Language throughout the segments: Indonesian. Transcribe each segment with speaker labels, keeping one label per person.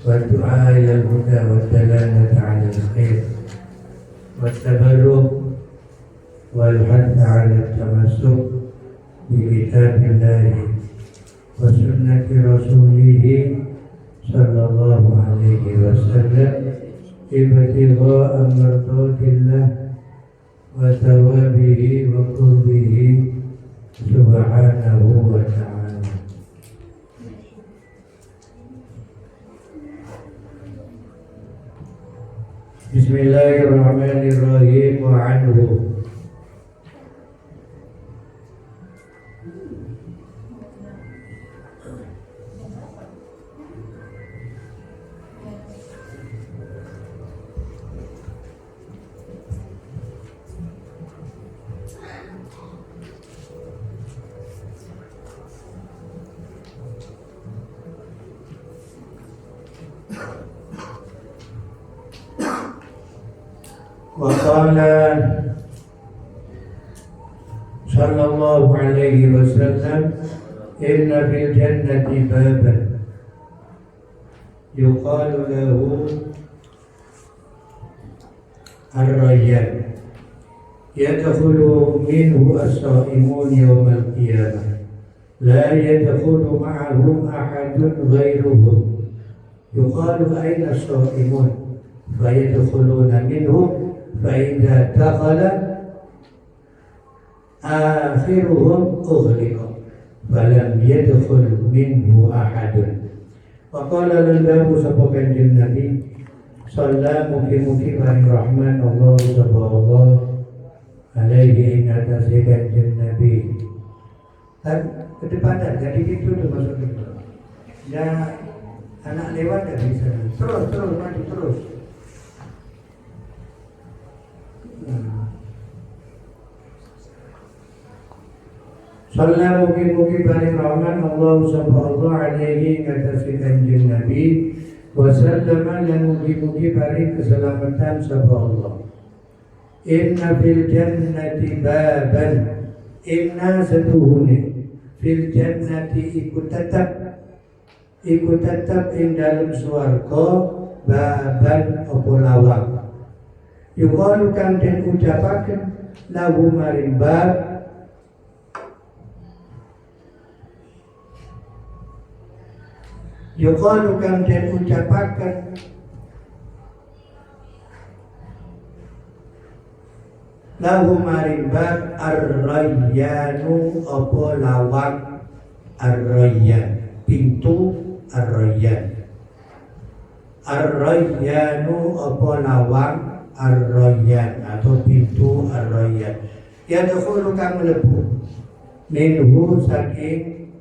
Speaker 1: والدعاء إلى الهدى والدلالة على الخير والتبرك والحث على التمسك بكتاب الله وسنة رسوله صلى الله عليه وسلم ابتغاء مرضات الله وثوابه وقربه سبحانه وتعالى. Bismillahirrahmanirrahim. Wa anhu وقال صلى الله عليه وسلم إن في الجنة بابا يقال له الريان يدخل منه الصائمون يوم القيامة لا يدخل معهم أحد غيرهم يقال أين الصائمون فيدخلون منهم فإذا دخل آخرهم أغلق فلم يدخل منه أحد. وقال لله سبحانه النبي صلى mugi-mugi paring rahman Allah sallallahu alaihi ing atase kanjeng Nabi. Ke depan jadi itu udah masuk itu. Ya anak lewat gak bisa. Terus maju terus. Sallallahu mugi-mugi paring rahman Allah sallallahu alaihi ngatasi kanjeng Nabi wa sallama lan mugi-mugi paring keselamatan sapa Allah. Inna fil jannati baban inna setuhune fil jannati iku tetap ing dalam swarga baban apa lawang. Yuqalu kang den ucapaken lahu maring bab yuqalu kang den ucapaken lahu maring bab ar-rayyanu apa lawang ar-rayyan pintu ar-rayyan ar-rayyanu apa lawang ar-rayyan atau pintu ar-rayyan yadkhulu kang mlebu minhu saking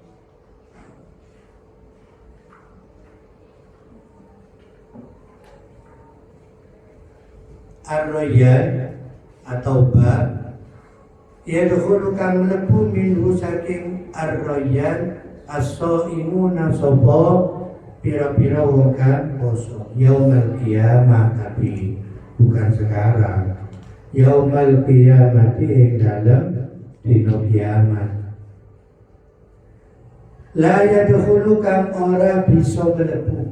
Speaker 1: ar-rayyan atau bab yadkhulu kang mlebu minhu saking ar-rayyan as-shaimuna sapa pira-pira wong kang poso yaumul qiyamah tapi bukan sekarang. Yaumul qiyamati ing dalam dina kiamat. La yadkhulu kang ora bisa mlebu.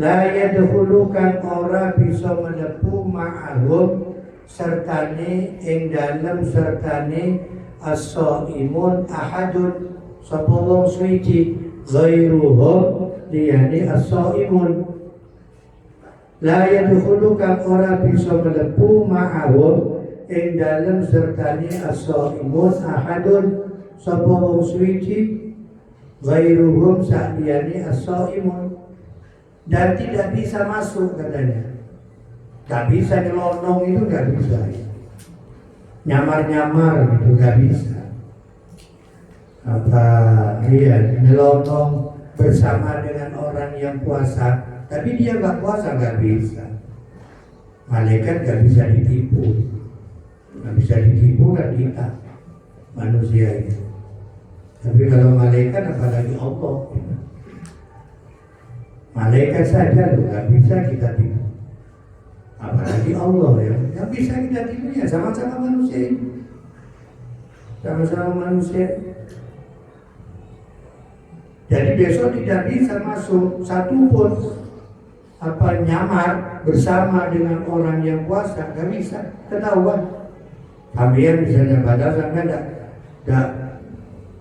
Speaker 1: La yadkhulu kang ora bisa mlebu ma'ahum sertane ing dalam sertane as-shaimun ahadun sapa wong suci ghairuhum liyane as-shaimun. La yadkhulu kang ora bisa mlebu ma'ahum ing dalem sertane as-shaimun ahadun sapa wong suci ghairuhum saliyane as-shaimun dan tidak bisa masuk katanya. Gak bisa nyelonong itu gak bisa. Nyamar-nyamar gitu gak bisa. Apa iya nyelonong bersama dengan orang yang puasa tapi dia gak puasa gak bisa. Malaikat gak bisa ditipu. Gak bisa ditipu kan kita manusia ini. Tapi kalau malaikat apalagi Allah. Malaikat saja loh gak bisa kita tipu. Apalagi Allah ya. Yang bisa kita tipu ya sama-sama manusia ini. Sama-sama manusia. Jadi besok tidak bisa masuk satupun nyamar bersama dengan orang yang puasa, nggak bisa, ketahuan. Sampai misalnya padahal sampai nggak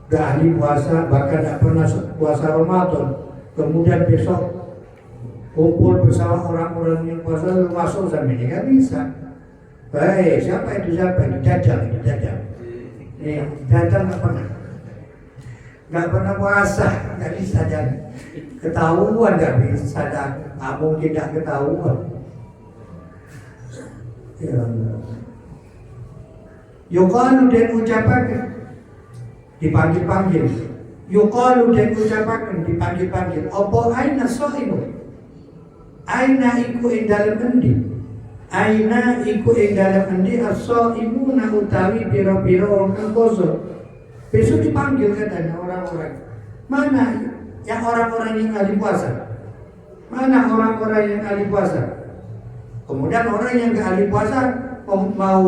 Speaker 1: ahli puasa, bahkan nggak pernah puasa Ramadan, kemudian besok kumpul bersama orang-orang yang puasa lalu masuk sampai ini nggak bisa. Baik, siapa itu Jajal. Nih, Jajal nggak pernah puasa, nggak bisa jadi ketahuan, nggak bisa, nggak mungkin nggak ketahuan. Ya. Yuqalu dan ucapakan dipanggil-panggil. Yuqalu dan ucapakan dipanggil-panggil. Apa aina sha'imu? Aina iku ing dalem endi? Aina iku ing dalem endi as-sha'imuna utawi pira-pira wong kang poso. Besok dipanggil katanya orang-orang. Mana yang orang-orang yang ahli puasa? Mana orang-orang yang ahli puasa? Kemudian orang yang gak ahli puasa mau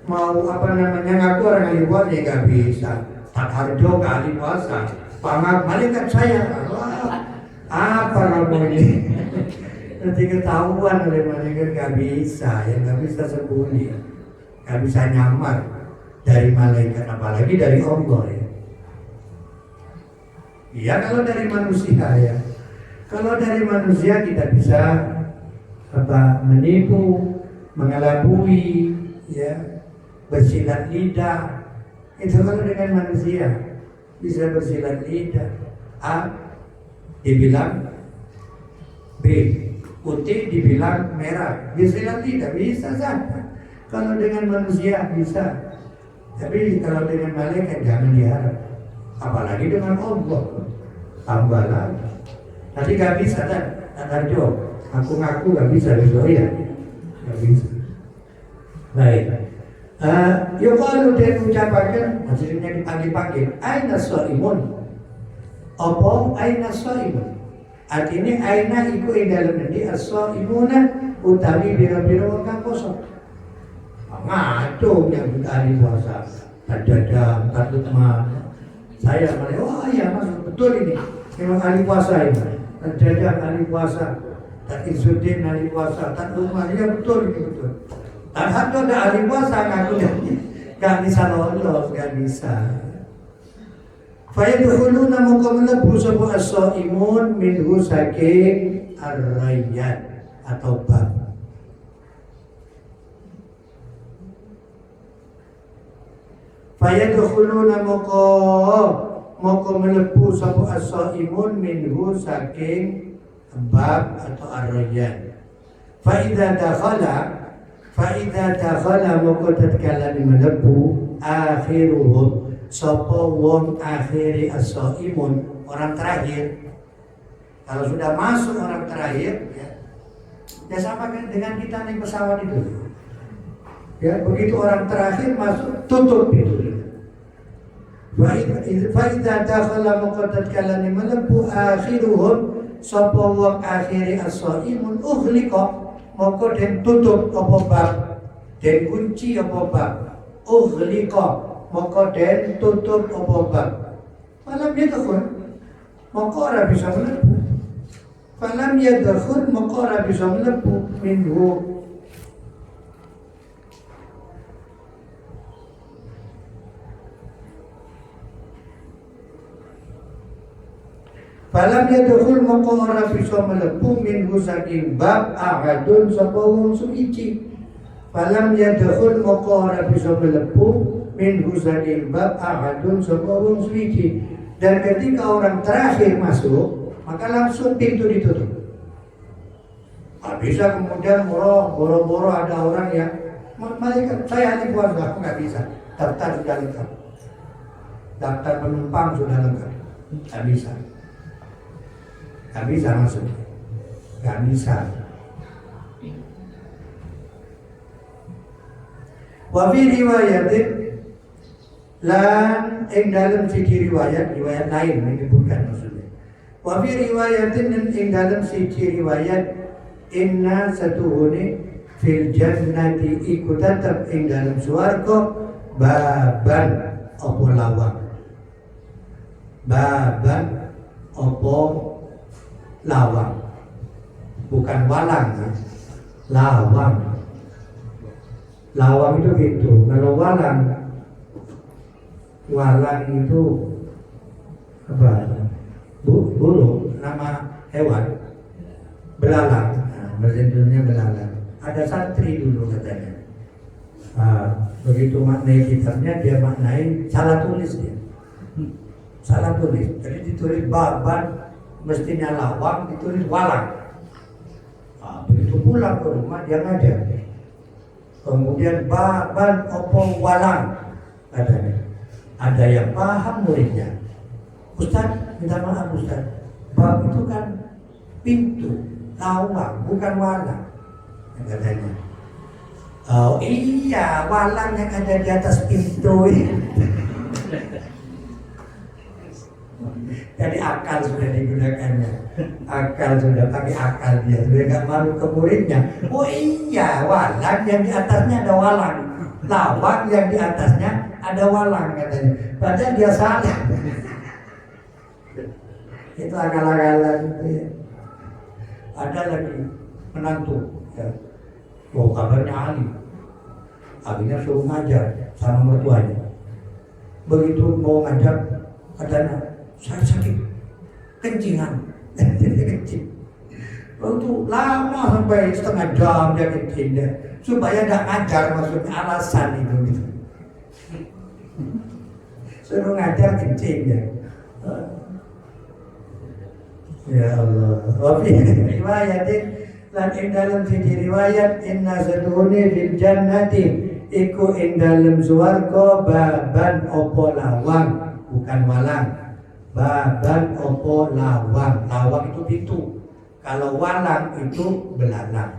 Speaker 1: ngaku orang ahli puasa ya gak bisa. Tak harjo gak ahli puasa. Pangak malaikat saya. Apa kamu ini? Nanti ketahuan oleh malaikat gak bisa, ya gak bisa sembunyi, gak bisa nyamar dari malaikat, apalagi dari Allah ya. Iya kalau dari manusia ya. Kalau dari manusia kita bisa menipu, mengelabui, ya, bersilat lidah. Itu kalau dengan manusia bisa bersilat lidah. A dibilang B, putih dibilang merah, bersilat lidah bisa saja. Kalau dengan manusia bisa. Tapi kalau dengan malaikat jangan diharap. Apalagi dengan Allah, tambah lagi. Nanti gak bisa kan? Tarjo, aku ngaku gak bisa besok ya, gak bisa. Baik. Yuqalu dan ucapakan, maksudnya dipanggil-panggil. Aina sha'imun? Apa aina sha'imun? Artinya aina iku ing dalem endi as-sha'imuna utawi bira-bira wong kang poso. Ngaco yang ahli puasa, dadam, tatutma. Saya malah, wah iya mas, betul ini. Memang ahli puasa ini. Dadam ahli puasa, dan Izzuddin ahli puasa, tatutma, ya betul ini betul. Dan hatta ada ahli puasa ngaku gak bisa lolos, gak bisa. Fayadkhuluna muka melebu sebuah as-shaimun minhu saking ar-rayyan atau bab. Fayadkhuluna moko melebu sapa as-shaimun minhu saking bab atau ar-rayyan. Fa idza dakhala moko tatkala melebu akhiruhum sapa wong akhiri as-shaimun, orang terakhir. Kalau sudah masuk orang terakhir ya sama dengan kita naik pesawat itu. Ya, begitu orang terakhir masuk, tutup pintu. Fa'idha dakhala muqaddad kalani melebu akhiruhum sapa wong akhiri as-shaimun ughliqa moko den tutup apa bab, den kunci apa bab, ughliqa moko den tutup apa bab. Falam yadkhul moko ora bisa mlebu. Falam yadkhul moko ora bisa mlebu minhu. Falam yadkhul moko ora bisa mlebu minhu saking bab ahadun sapa wong suci. Falam yadkhul moko ora bisa mlebu minhu saking bab ahadun sapa wong suci. Dan ketika orang terakhir masuk, maka langsung pintu ditutup. Nggak bisa kemudian boro-boro ada orang yang malaikat saya ahli puasa, aku nggak bisa. Daftar sudah lengkap, daftar penumpang sudah lengkap, nggak bisa. Gak bisa masuk, gak bisa. Wa fi riwayatin lan ing dalam siji riwayat lain menyebutkan maksudnya. Wa fi riwayatin ing dalam siji riwayat inna satuhune fil jannati iku tetep ing dalam swarga baban apa lawang. Baban opo lawang, bukan walang ya. Lawang itu gitu. Kalau walang itu apa? Burung, nama hewan. Belalang, bahasa Indonesia belalang. Ada santri dulu katanya. Begitu maknai kitabnya, dia maknai salah tulis dia. Salah tulis. Jadi ditulis baban, mestinya lawang, ditulis walang. Begitu pulang ke rumah dia ngajar. Kemudian baban opo walang katanya. Ada yang paham muridnya. Ustaz, minta maaf Ustaz. Bab itu kan pintu, lawang, bukan walang. Katanya. Oh iya, walang yang ada di atas pintu. Jadi akal sudah digunakannya. Akal sudah pakai akal dia. Sudah gak malu ke muridnya. Oh iya, walang yang di atasnya ada walang. Lawang yang di atasnya ada walang katanya. Padahal dia salah. Itu akal-akalan itu ya. Ada lagi menantu ya. Oh kabarnya Ali. Akhirnya suruh ngajar sama mertuanya. Begitu mau ngajar, katanya saya sakit kencingan. Kencing. Waktu lama sampai setengah jam dia kencing deh. Supaya tidak ngajar, maksudnya alasan itu gitu. Suruh ngajar kencing ya. Ya Allah. Wafi riwayatin lan ing dalam siji riwayat inna saduni fil jannati iku ing dalam swarga baban opo lawang, bukan walang. Baban opo lawang. Lawang itu pintu. Kalau walang itu belalang.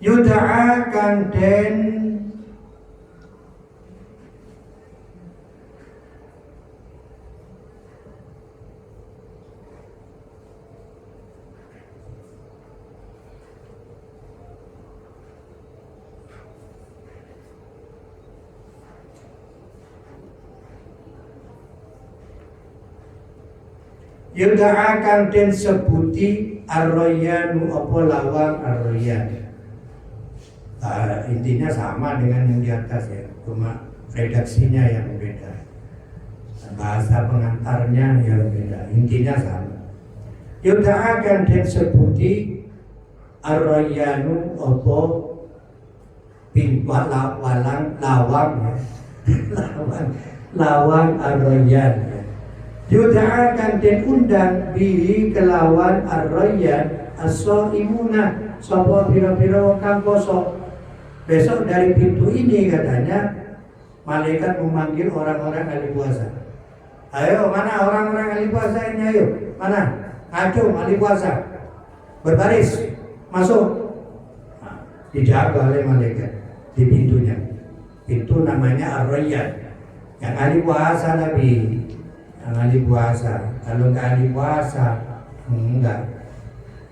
Speaker 1: Yudha'a kang den Yudha'a kang den sebuti ar-rayyanu apa lawang ar-rayyan. Intinya sama dengan yang di atas ya, cuma redaksinya yang beda, bahasa pengantarnya yang beda, intinya sama. Yudha'a kang den sebuti ar-rayyanu apa walang lawang ya. lawang ar-rayyan ya. Yudha'a kang den undang bihi kelawan ar-rayyan as-shaimuna sapa pira-pira kang poso. Besok dari pintu ini katanya malaikat memanggil orang-orang ahli puasa. Ayo, mana orang-orang ahli puasa ini, ayo. Mana? Ngaco ahli puasa. Berbaris, masuk. Nah, dijaga oleh malaikat di pintunya. Pintu namanya Ar-Rayyan. Yang ahli puasa Nabi. Yang ahli puasa. Kalau enggak ahli puasa, enggak.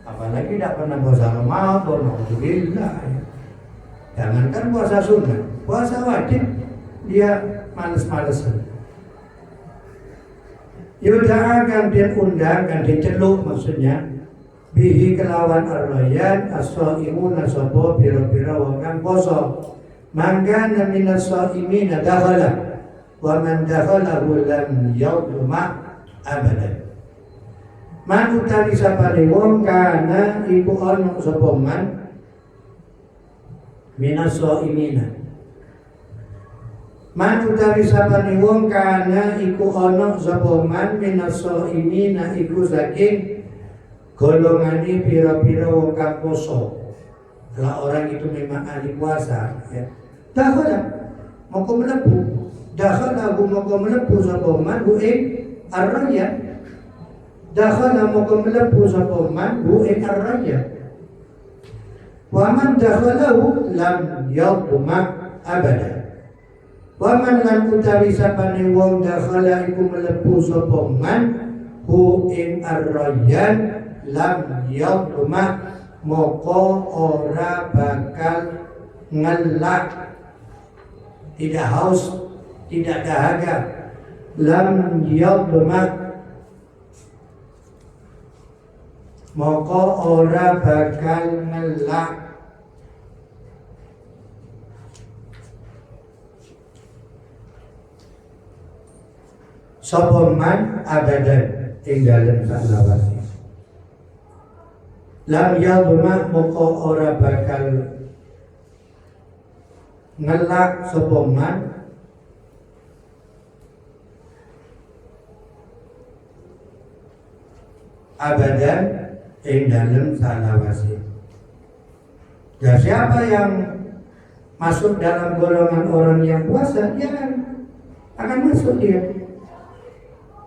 Speaker 1: Apalagi tidak pernah puasa Ramadan, alhamdulillah. Jangankan puasa sunnah, puasa wajib dia males-malesan. Yudha'a kang den undang, kang diceluk maksudnya bihi kelawan ar-rayyan as-shaimuna sapa pira-pira wong kang poso. Mangga minas shaimina dakhala wa man dakhalahu lam yadhma abadan. Man utawi sapane wong kana iku ana sapa man minas shaimina. Man utawi sapane wong kana iku ana sapa man minas shaimina iku saking golongane pira-pira wong kang poso. Kalau orang itu memang ahli puasa ya. Dakhala moko mlebu. Dakhala moko mlebu sapa man bu ing ar-rayyan. Dakhala moko mlebu sapa man bu ing ar-rayyan. Wa man dakhalahu lam yadhma abada. Wa man lan utawi sapane wong dakhala iku mlebu sapa man hu ing ar-rayyan lam yadhma moko ora bakal ngelak, tidak haus, tidak dahaga. Lam yadmak, moko ora bakal ngelak. Sapa man abadan ing dalem salawase. Lam yadmak, moko ora bakal ngelak sapa man abadan ing dalem salawase. Ya, siapa yang masuk dalam golongan orang yang puasa, dia akan masuk dia.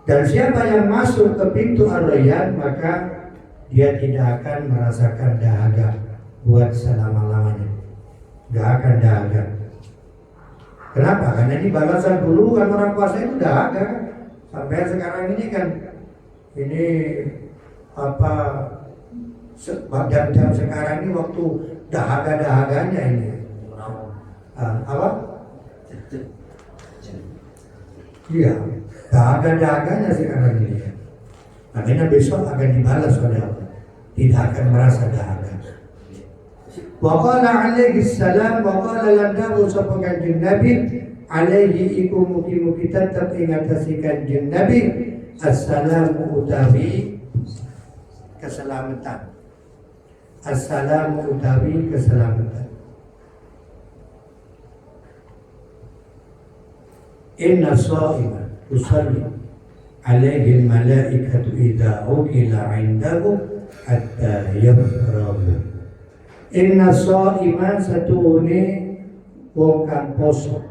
Speaker 1: Dan siapa yang masuk ke pintu Ar-Rayyan, maka dia tidak akan merasakan dahaga buat selama-lamanya. Gak akan dahaga. Kenapa? Karena ini balasan dulu kan orang puasa itu dahaga. Sampai sekarang ini kan, ini apa, jam-jam sekarang ini waktu dahaga-dahaganya ini. Apa? Iya, dahaga-dahaganya sekarang ini. Makanya besok akan dibalas oleh Allah. Tidak akan merasa dahaga. Wa qala alaihi salam, wa qala landawu sapa kanjeng Nabi, alaihi iku mugi-mugi tetep ing atase kanjeng Nabi, assalamu utawi keselamatan. Assalamu utawi keselamatan. Inna shaima tusalli alaihi al-malaikatu idza ukila 'indahu hatta yafrahu. Inna shaima satune wong kang poso.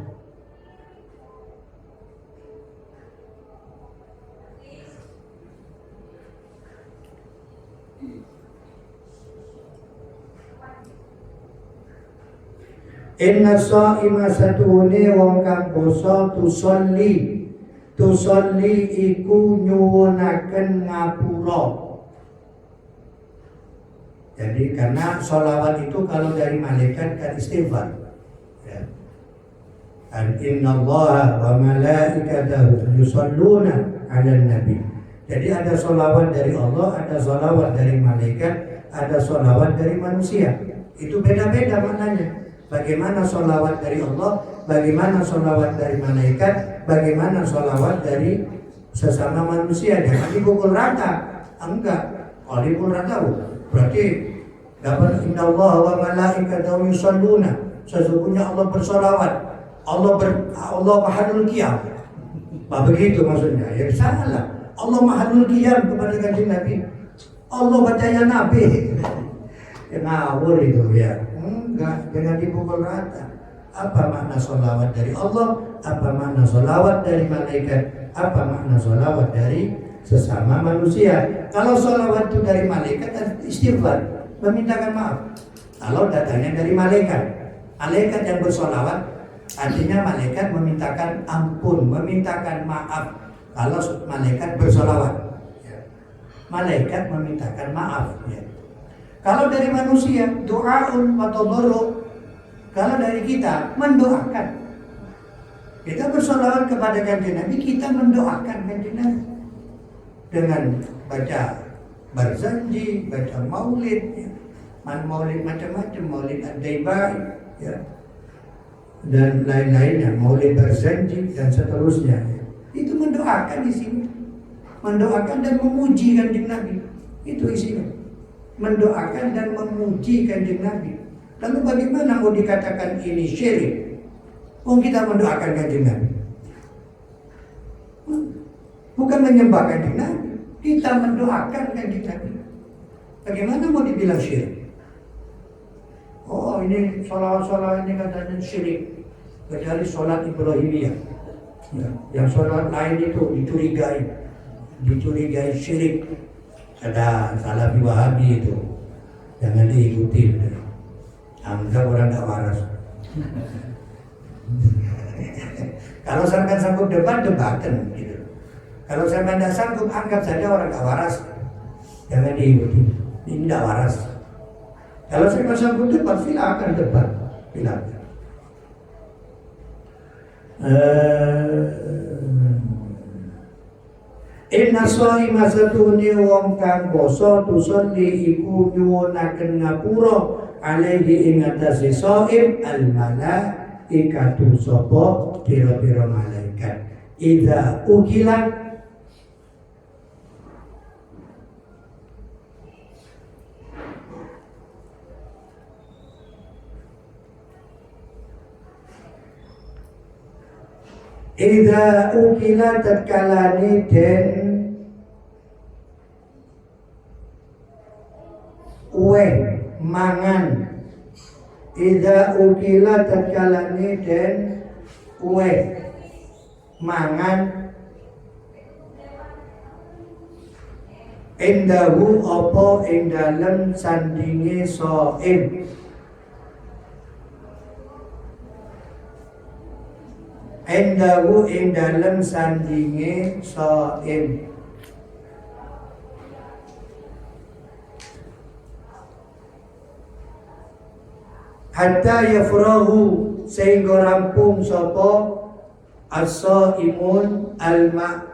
Speaker 1: Inna shaima satune wong kang poso tusolli iku nyuwunaken ngapura. Jadi karena sholawat itu kalau dari malaikat kan istighfar. Ya. Innallaha wa malaikatahu yusholluna 'alan nabi. Jadi ada sholawat dari Allah, ada sholawat dari malaikat, ada sholawat dari manusia. Itu beda-beda maknanya. Bagaimana sholawat dari Allah, bagaimana sholawat dari malaikat, bagaimana sholawat dari sesama manusia. Jangan dipukul rata. Enggak. Kalau dipukul rata berarti dapat innallaha wa malaikatahu yusholluna. Sesungguhnya Allah bersolawat. Allah mahalul qiyam. Begitu maksudnya. Ya salah. Allah mahalul qiyam kepada kanjeng Nabi. Allah bacanya Nabi. Ya ngawur itu ya. Enggak, jangan dipukul rata. Apa makna solawat dari Allah? Apa makna solawat dari malaikat? Apa makna solawat dari sesama manusia? Kalau solawat itu dari malaikat, istighfar, memintakan maaf. Kalau datangnya dari malaikat yang bersolawat, artinya malaikat memintakan ampun, memintakan maaf. Kalau malaikat bersolawat, malaikat memintakan maaf. Kalau dari manusia, doaun wa tadarru. Kalau dari kita, mendoakan. Kita bersolawat kepada kanjeng Nabi, kita mendoakan kanjeng Nabi dengan baca barzanji, baca maulid, maulid macam-macam, maulid ad-daibai, ya, dan lain-lainnya, maulid barzanji dan seterusnya. Itu mendoakan di sini, mendoakan dan memuji kanjeng Nabi. Itu isinya, mendoakan dan memuji kanjeng Nabi. Lalu bagaimana mau dikatakan ini syirik? Kita mendoakan kanjeng Nabi, bukan menyembah kanjeng Nabi. Kita mendoakan kanjeng Nabi. Bagaimana mau dibilang syirik? Oh, ini sholawat ini katanya syirik. Kecuali sholat Ibrahimiyah. Ya, yang sholat lain itu dicurigai syirik. Ada Salafi Wahabi itu, jangan diikuti. Anggap orang tak waras. Kalau sampai sanggup debat-debatan gitu. Kalau sampai tidak sanggup, anggap saja orang tak waras. Jangan diikuti. Ini tidak waras. Kalau saya nggak sanggup debat, silakan debat, silakan. Inna shaima satune wong kang poso tusolli iku nyuwunaken ngapura alaihi ing atase shaim al malaikatu sapa pira-pira malaikat. Idza ukila Idza ukila tatkalane den mangan. Idza ukila tatkalane den mangan. Indahu apa ing dalem sandinge shaim. Indahu ing dalem sandinge shaim. Hatta yafrahu sehingga rampung sapa as-shaimun al-ma'kuluna,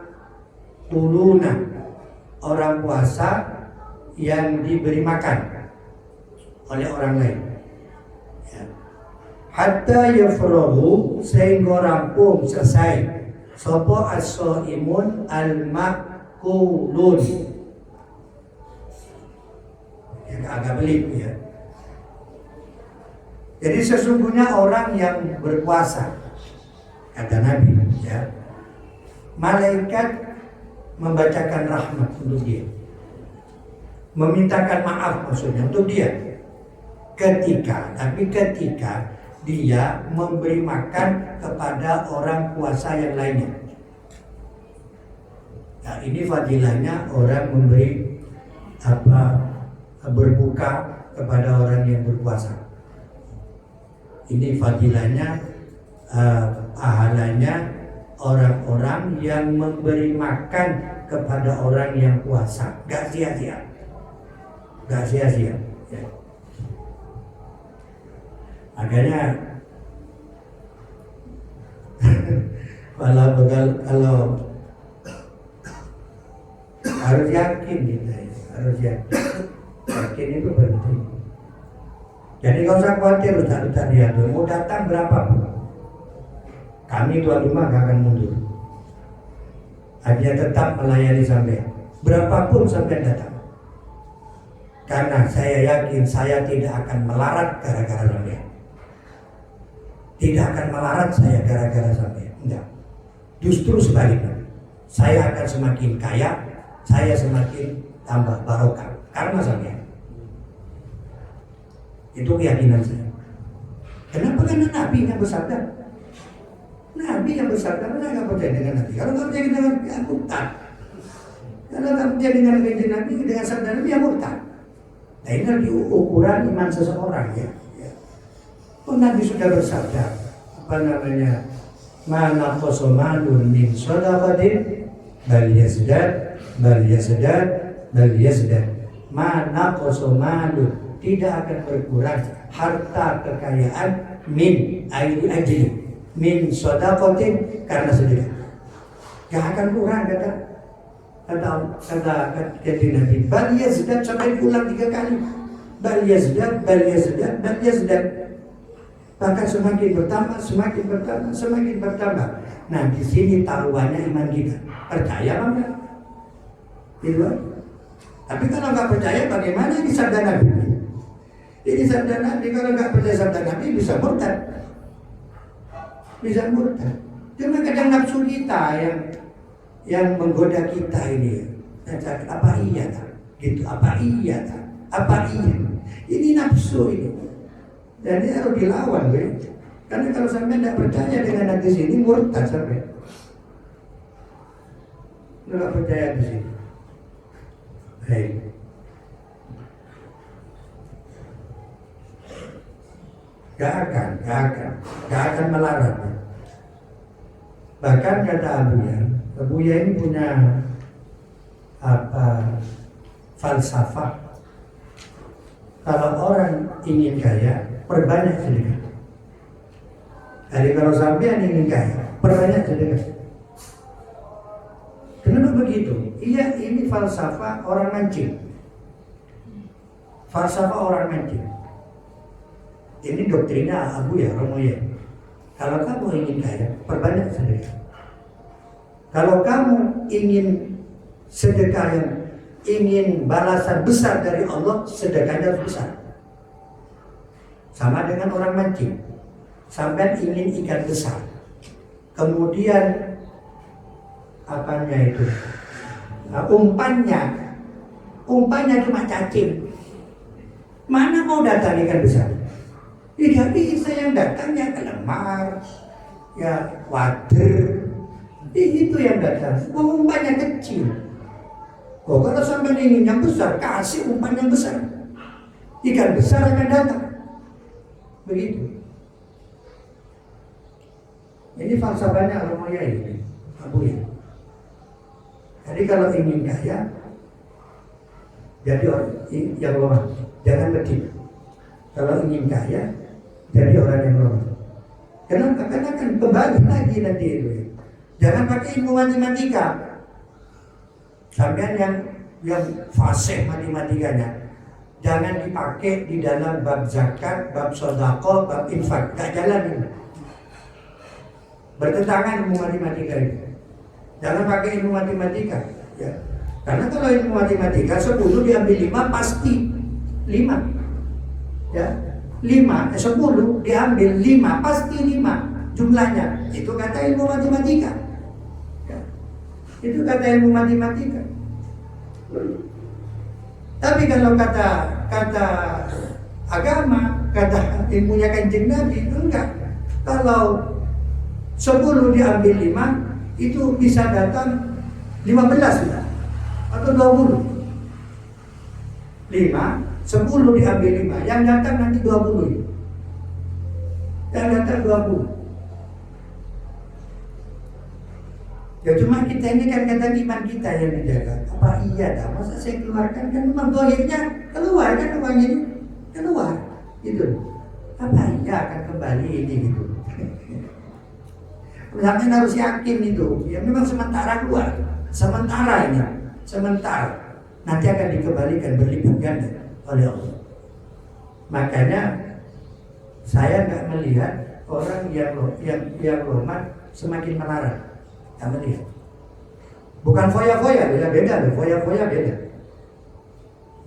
Speaker 1: orang puasa yang diberi makan oleh orang lain. Hatta yafrahu sehingga rampung selesai sapa as-shaimun al-ma'kulun. Yang agak pelik ya. Jadi sesungguhnya orang yang berpuasa, kata Nabi ya, malaikat membacakan rahmat untuk dia, memintakan maaf maksudnya untuk dia ketika dia memberi makan kepada orang puasa yang lainnya. Nah, ini fadilahnya orang memberi berbuka kepada orang yang berpuasa. Ini fadilahnya, pahalanya orang-orang yang memberi makan kepada orang yang puasa. Gak sia-sia, gak sia-sia ya. Makanya kalau harus yakin kita ya. Harus yakin itu penting. Jadi gak usah khawatir ustaz dia tuh mau datang berapapun, kami tuan rumah gak akan mundur. Hanya tetap melayani sampai berapapun sampai datang. Karena saya yakin saya tidak akan melarat gara-gara sampai. Tidak akan melarat saya gara-gara sampai. Enggak. Justru sebaliknya. Saya akan semakin kaya, saya semakin tambah barokah karena sampai. Itu keyakinan saya. Kenapa? Karena Nabi yang bersabda. Nabi yang bersabda, saya nggak percaya dengan Nabi. Kalau nggak percaya dengan Nabi, ya murtad. Kalau nggak percaya dengan Nabi, dengan sabda Nabi, ya murtad. Nah ini lagi ukuran iman seseorang ya. Oh, Nabi sudah bersabda, apa namanya? Mana kosomalun min sodaqatin bal yazdad Mana kosomalun, tidak akan berkurang harta kekayaan min ajli min shadaqatin, karena sedekah. Gak akan kurang kata Nabi. Bal yazdad, sampai ulang 3 kali. Bal yazdad. Bahkan semakin bertambah. Nah, di sini taruhannya iman kita. Percaya apa enggak? Gitu. Tapi kalau nggak percaya, bagaimana ini sabda Nabi? Ini sabda Nabi, kalau nggak percaya sabda Nabi bisa murtad. Cuma kadang nafsu kita yang menggoda kita ini. Apa iya tak? Gitu. Apa iya? Ini nafsu ini. Jadi harus dilawan, karena kalau sampai tidak percaya dengan hadis ini murtad sampai. Nggak percaya hadis ini. Baik. Gak akan melarang. Bahkan kata Abuya ini punya falsafah kalau orang ingin kaya, perbanyak sedekah. Jadi kalau sampean ingin kaya, perbanyak sedekah. Kenapa begitu? Iya, ini falsafah orang mancing. Falsafah orang mancing. Ini doktrina Abu ya, Romo ya. Kalau kamu ingin kaya, perbanyak sedekah. Kalau kamu ingin sedekah yang ingin balasan besar dari Allah, sedekahnya harus besar. Sama dengan orang mancing. Sampai ingin ikan besar, kemudian apanya itu? Nah, umpannya cuma cacing. Mana mau datang ikan besar? Tidak bisa, yang datangnya kelemar, ya wader. Itu yang datang. Umpannya kecil. Oh, kalau sampai ingin yang besar, kasih umpan yang besar. Ikan besar akan datang. Begitu. Ini falsafahnya Romo Yai, Abu ya. Jadi kalau ingin kaya, jadi orang yang lemah, jangan medit. Kalau ingin kaya, jadi orang yang lemah. Kenapa? Karena kan kembali lagi nanti itu. Jangan pakai ilmu matematika. Sampai yang fasih matematikanya, jangan dipakai di dalam bab zakat, bab sedekah, bab infak. Gak jalan ini. Bertentangan ilmu matematika itu. Jangan pakai ilmu matematika, ya. Karena kalau ilmu matematika 10 diambil 5 pasti 5. Ya. 10 diambil 5 pasti 5 jumlahnya. Itu kata ilmu matematika. Ya. Itu kata ilmu matematika. Tapi kalau kata agama, kata ilmunya Kanjeng Nabi, enggak. Kalau 10 diambil 5 itu bisa datang 15 sudah, atau 20. 10 diambil 5, yang datang nanti 20. Yang datang 20. Ya cuma kita ini kan kata iman kita yang dijaga. Apa iya dah? Masa saya keluarkan, kan memang dohirnya keluar kan uang ini, keluar gitu. Apa iya akan kembali ini gitu. Sampai harus yakin itu, ya memang sementara keluar, sementara ini, sementara nanti akan dikembalikan berlipat ganda oleh Allah. Makanya saya nggak melihat orang yang lomat semakin melarat, nggak melihat. Bukan foya-foya, beda loh, foya-foya beda.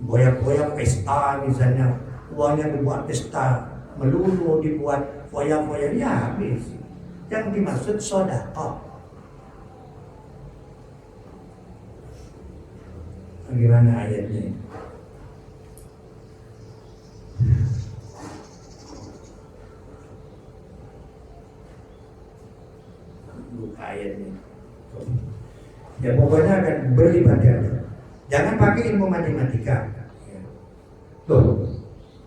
Speaker 1: Foya-foya pesta misalnya, uangnya dibuat pesta, melulu dibuat foya-foya, ya habis. Yang dimaksud sedekah. Bagaimana ayatnya? Buka ayatnya. Ya pokoknya akan berlipat ganda. Jangan pakai ilmu matematika. Tuh,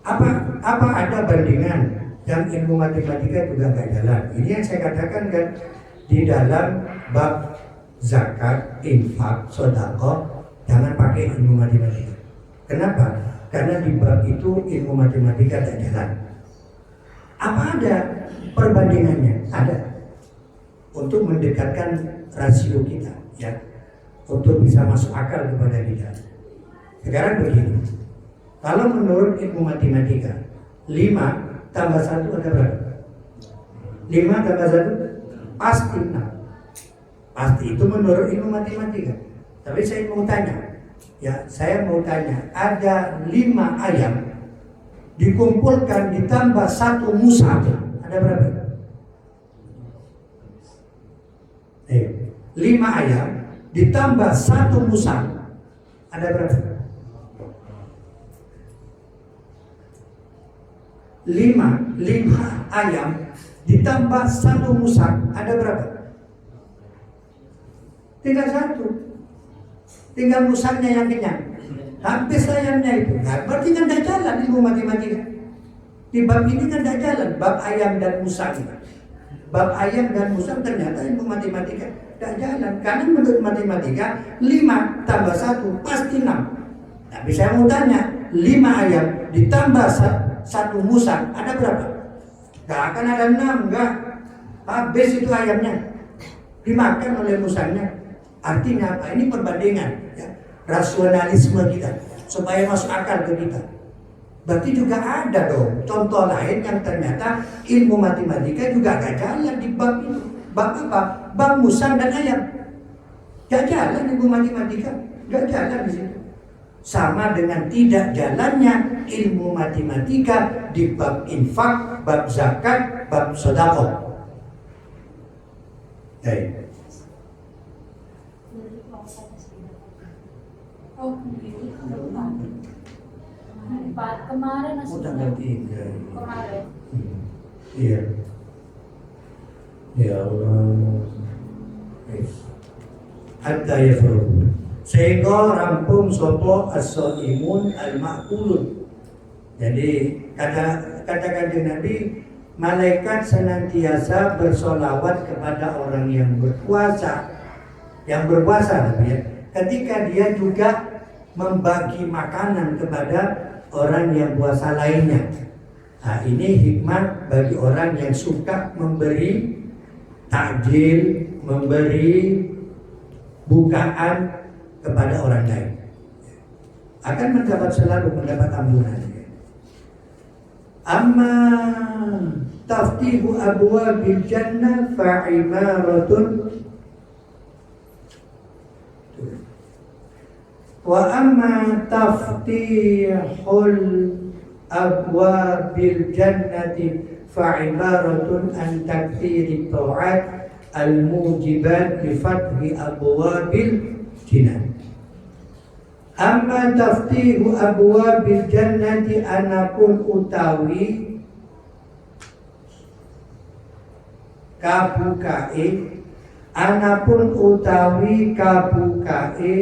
Speaker 1: apa ada bandingan? Yang ilmu matematika juga nggak jalan. Ini yang saya katakan kan di dalam bab zakat, infak, sedekah, jangan pakai ilmu matematika. Kenapa? Karena di bab itu ilmu matematika tidak jalan. Apa ada perbandingannya? Ada. Untuk mendekatkan rasio kita, ya, untuk bisa masuk akal kepada kita. Sekarang begini. Kalau menurut ilmu matematika, 5 tambah 1 ada berapa? 5 tambah 1 pasti 6. Pasti itu menurut ilmu matematika. Tapi saya mau tanya, ada 5 ayam dikumpulkan ditambah 1 musab, ada berapa? 5 ayam ditambah 1 musab, ada berapa? 5 ayam ditambah 1 musab, ada berapa? Tinggal 1. Tinggal musabnya yang kenyang. Habis ayamnya itu. Nah, berarti kan tidak jalan ilmu matematika. Di bab ini kan tidak jalan. Bab ayam dan musab. Bab ayam dan musab ternyata ilmu matematika tidak jalan. Karena menurut matematika 5 tambah 1 pasti 6. Tapi saya mau tanya, 5 ayam ditambah satu musang, ada berapa? Gak akan ada 6, enggak. Habis itu ayamnya, dimakan oleh musangnya. Artinya apa? Ini perbandingan, ya. Rasionalisme kita, supaya masuk akal ke kita. Berarti juga ada dong contoh lain yang ternyata ilmu matematika juga gak jalan di bab itu. Bab apa? Bab musang dan ayam. Gak jalan ilmu matematika, gak jalan di situ. Sama dengan tidak jalannya ilmu matematika di bab infak, bab zakat, bab sedekah. Baik.
Speaker 2: Kemarin
Speaker 1: Oh, tanggal 3.
Speaker 2: Kemarin.
Speaker 1: Iya. Ya Allah. Hatta yafruh. Sehingga rampung sopo as-shaimun al-ma'kulun. Jadi kata Nabi, malaikat senantiasa bersolawat kepada orang yang berpuasa. Yang berpuasa ya. Ketika dia juga membagi makanan kepada orang yang puasa lainnya. Nah, ini hikmah bagi orang yang suka memberi takjil, memberi bukaan kepada orang lain. Akan selalu mendapat ampunan. Amma taftihu abwabil jannah fa'imaratun wa amma taftihul abwabil jannati fa'ibaratun an takthiri ta'at al-mujibat li fathi abwabil jinan. Amma taftihu abwabil jannati anapun utawi kabukae, anapun utawi kabukae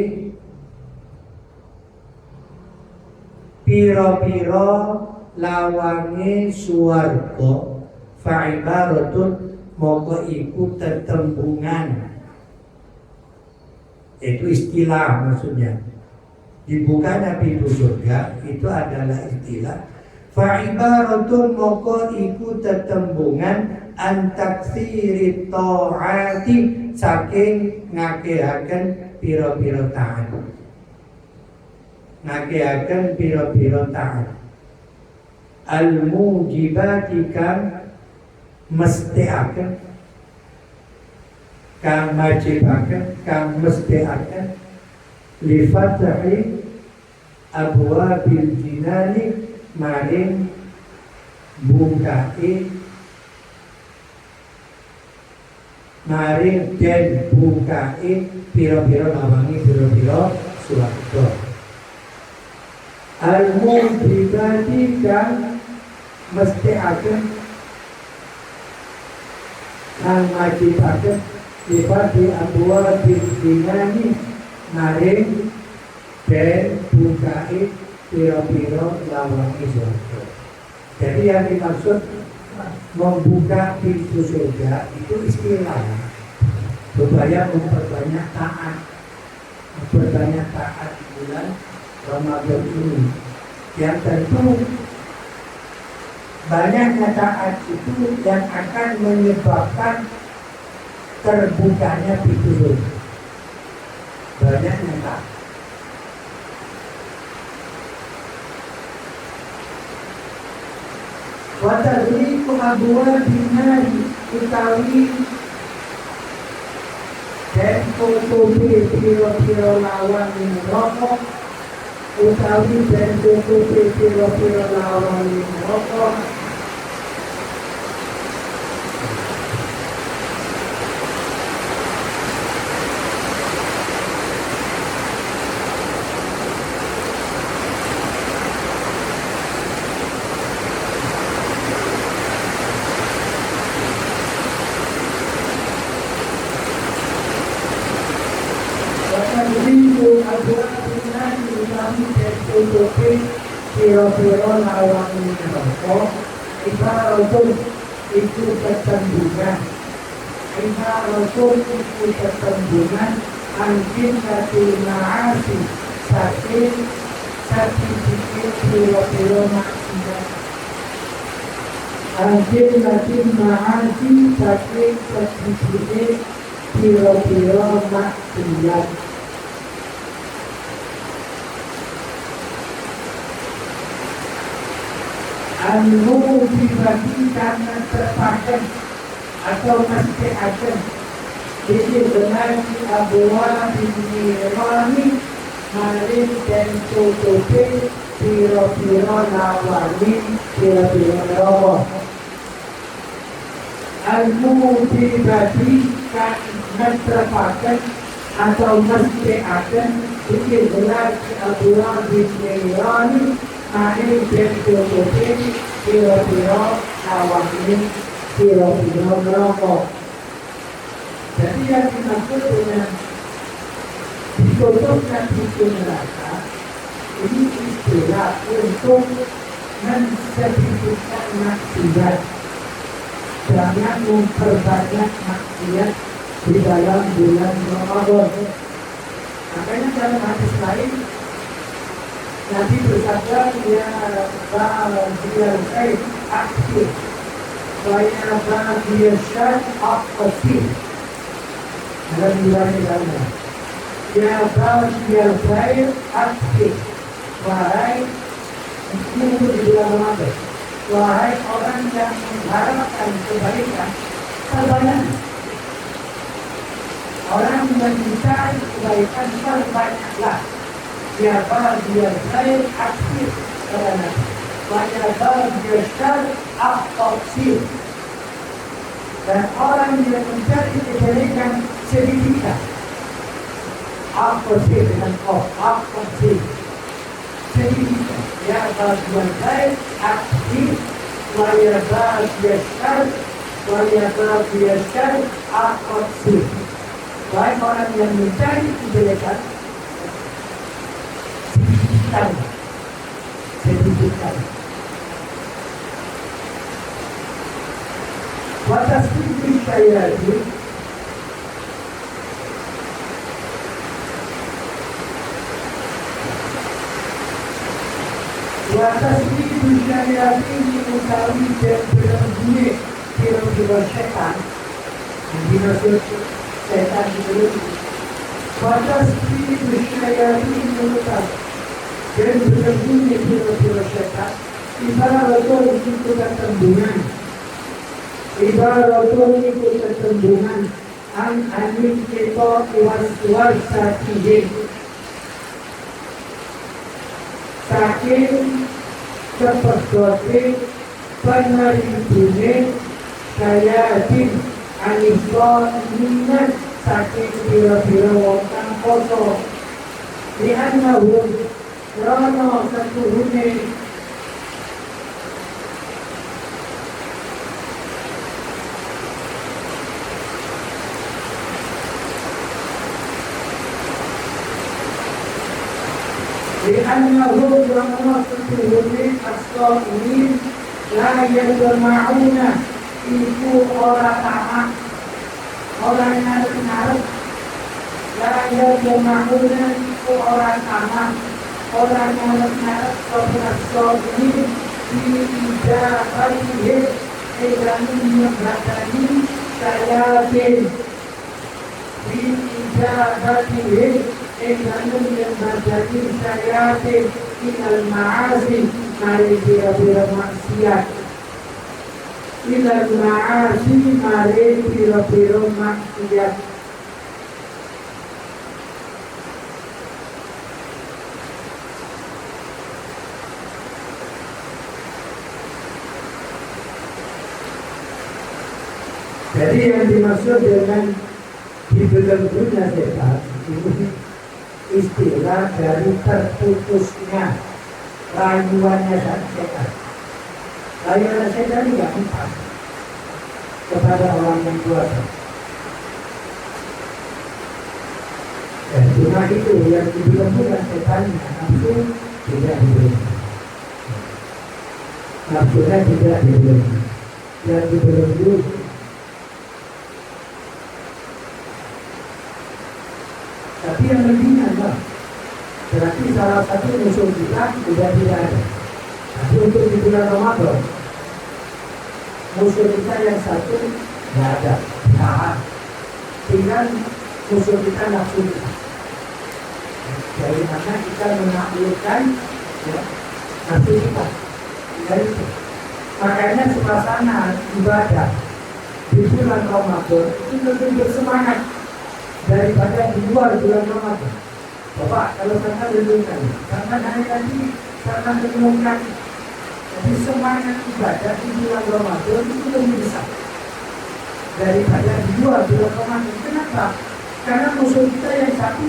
Speaker 1: piro-piro lawange suwarga fa'ibaratun moko iku tetembungan. Itu istilah maksudnya. Dibukanya pintu surga itu adalah istilah. Fa'ibaratun moko iku tetembungan antaksiri ta'ati saking ngakehaken piro-piro taat. Ngakehaken piro-piro taat. Al-mujibati kang mestiaken, kang majibaken, kang mestiaken li fathi abwabil jinani maring bukai maring den bukai piro-piro lawangi piro-piro swarga. Al-mujibati kang mestiaken kang majibaken li fathi abwabil jinani maring dan bukai piro-piro lawangi surga. Jadi yang dimaksud membuka pintu surga itu istilah supaya memperbanyak taat di bulan Ramadan ini. Yang tentu banyaknya taat itu yang akan menyebabkan terbukanya pintu surga. Banyaknya taat. Watadriku abwa binari utawi dan tutupi piro-piro lawan rokok utawi dan tutupi piro-piro lawan rokok piro-piro lawan rokok ibaratun itu ketembungan angkin kati naasi saking
Speaker 2: sertifikat piro-piro maksiat. Anjir latin ma'asi saking sertifikat piro-piro maksiat. Anu pribadi karena terpakai atau mesti akan jadi dengan abuah binirani marin dan tutupi piro-piro nawani piro-piro roh. Anu pribadi karena terpakai atau mesti akan jadi dengan abuah binirani marin dan tutupi piro-piro nawani piro-piro roh. Jadi yang dimaksud dengan ditutupnya pintu neraka ini istilah untuk mensertifikat maksiat, jangan memperbanyak maksiat di dalam bulan Ramadan. Makanya dalam hadis lain Nabi bersabda ya ba'diyal khair aktif wa ya ba'diyal syar aktif. Dalam riwayat ya ba'diyal khair aktif, wahai ini untuk di bulan Ramadan, wahai orang yang mengharapkan kebaikan, perbanyak. Orang yang mencari kebaikan, perbanyaklah. Ya ba'diyal khair aktif, karena wa ya ba'diyal syar aktif. Dan orang yang mencari kebaikan sedikit, aktif dengan aktif sedikit. Ya ba'diyal khair aktif, wa ya ba'diyal syar aktif. Baik orang yang mencari kebaikan sedikit. Batas tinggi saya ini batas tinggi saya ini utawi dan berbunyi kira-kira setan yang dimaksud setan itu. Batas tinggi saya ini utawi dan berbunyi kira-kira setan ibarat itu ketembungan. Ibaratun itu ketembungan angin kita iwas-iwas saking seperti peneribune sayatin anison minat saking bira-bira wonten koso li'annahum rono setuhune li'annahum rono setuhune as-shaimin la yajma'una iku ora tamak orang ngarep-ngarep la yajma'una iku ora tamak orang ngarep-ngarep as-shaimin di-ijabatihim dengan menyebabani sayatin di-ijabatihim dengan menyebabani sayatin ilal ma'asi mari bira-bira maksiat ilal ma'asi mari bira-bira maksiat. Jadi yang dimaksud dengan dibelenggunya setan ini istilah dari terputusnya rayuannya setan. Rayuan setan tidak empat kepada orang yang puasa. Dan cuma itu yang dibelenggunya setannya, nafsu tidak dibelenggu. Nafsunya tidak dibelenggu. Yang dibelenggu tapi yang lebihnya adalah Berarti salah satu musuh kita sudah tidak ada. Tapi untuk di bulan Ramadan, musuh kita yang satu tidak ada, tahan. Tinggal musuh kita nafsu kita. Dari mana kita menaklukkan ya, nafsu kita. Dari itu. Makanya suasana ibadah di bulan Ramadan itu lebih bersemangat daripada di luar bulan Ramadan. Bapak, kalau sana renungkan, karena hari tadi karena renungkan, jadi semangat ibadah di bulan Ramadan itu lebih besar daripada di luar bulan Ramadan. Kenapa? Karena musuh kita yang satu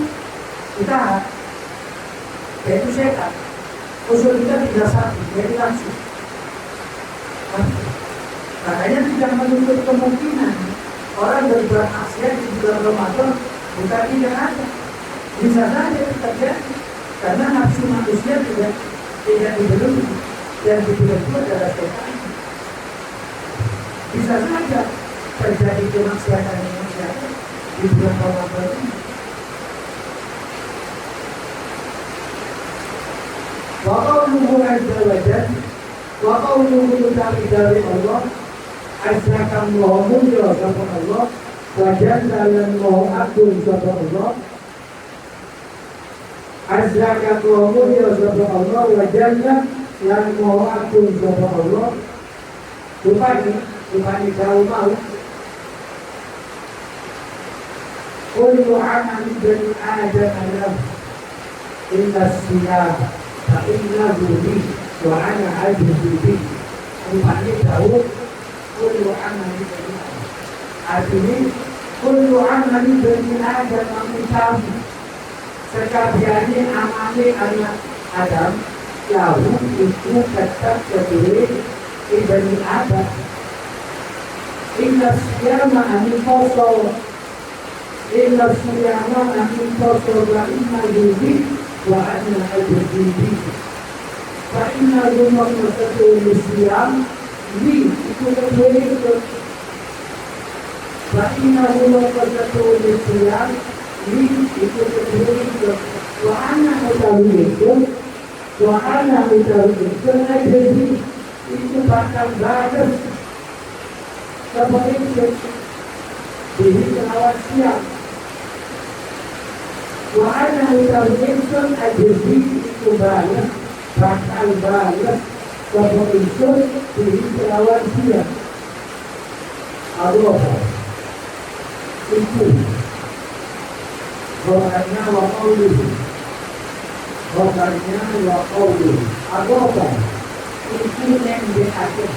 Speaker 2: kita, yaitu setan. Musuh kita tidak satu, yaitu nafsu. Makanya tidak menutup kemungkinan orang berbuat maksiat di bulan Ramadan bukan tidak ada. Bisa saja terjadi karena nafsu manusia tidak dibelenggu, yang dibelenggu adalah setan. Bisa saja terjadi kemaksiatan di bulan Ramadan ini. Wa qawluhu azza wa jalla, wa qawluhu dari Allah, azzakallahu ya Allah, wa jalla agung sapa Allah. Azzakallahu ya Allah, wa jalla lan agung sapa Allah. Rupanya kau mau kullu amali bani Adam adalah illa siyam fa innahu li wa ana ajizu bi. Rupanya kau kullu amali bani Adam, artinya kullu amali bani Adam amin, sekabiannya amali anak Adam lahu itu tetap tertulis di bani Adam. Inna siyama amin poso, inna siyama amin poso wa inna yubi wa anna al-yubi wa inna rumah masatu siyam li itu tertulis wa inna rumah masatu siyam li itu tertulis wa anna al-yubi itu bakal bagus kebaikan diri kelawat siap. Wa ana utawinsun ajri itu balas, bakal balas kebaikan diri kelawat siap. Allah itu Rohanya wa qawluhu, Rohanya wa qawluhu. Allah itu yang diatur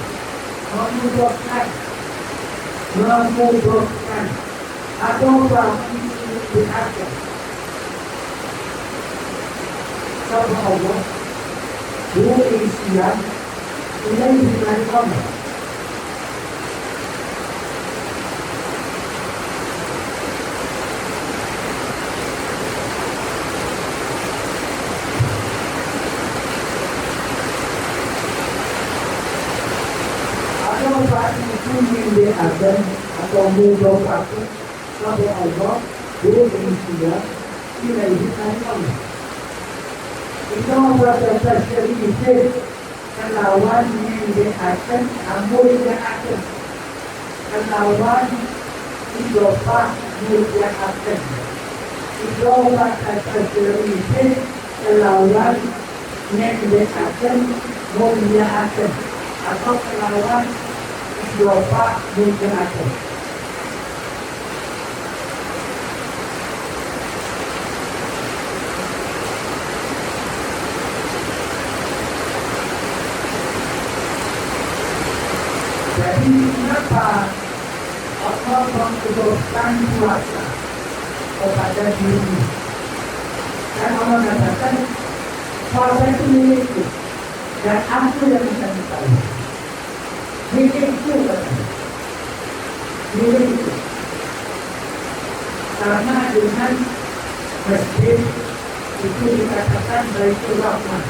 Speaker 2: memudahkan apa itu diatur sama Allah dua isian ini dari Allah. Saat itu yang ada atau mudahkan sama Allah dua manusia tidak dihitung Allah. Itu berkata sedikit kelawan yang akan amul yang akan kelawan idofah yang akan idofah kata sedikit kelawan yang akan mulia akan atau kelawan idofah mungkin akan. Jadi kenapa Allah mengidofahkan puasa kepada diri? Dan Allah katakan puasa itu milikku dan aku yang bisa tahu. Milikku katanya, milikku. Karena dengan masjid itu dikatakan Baitur Rahman.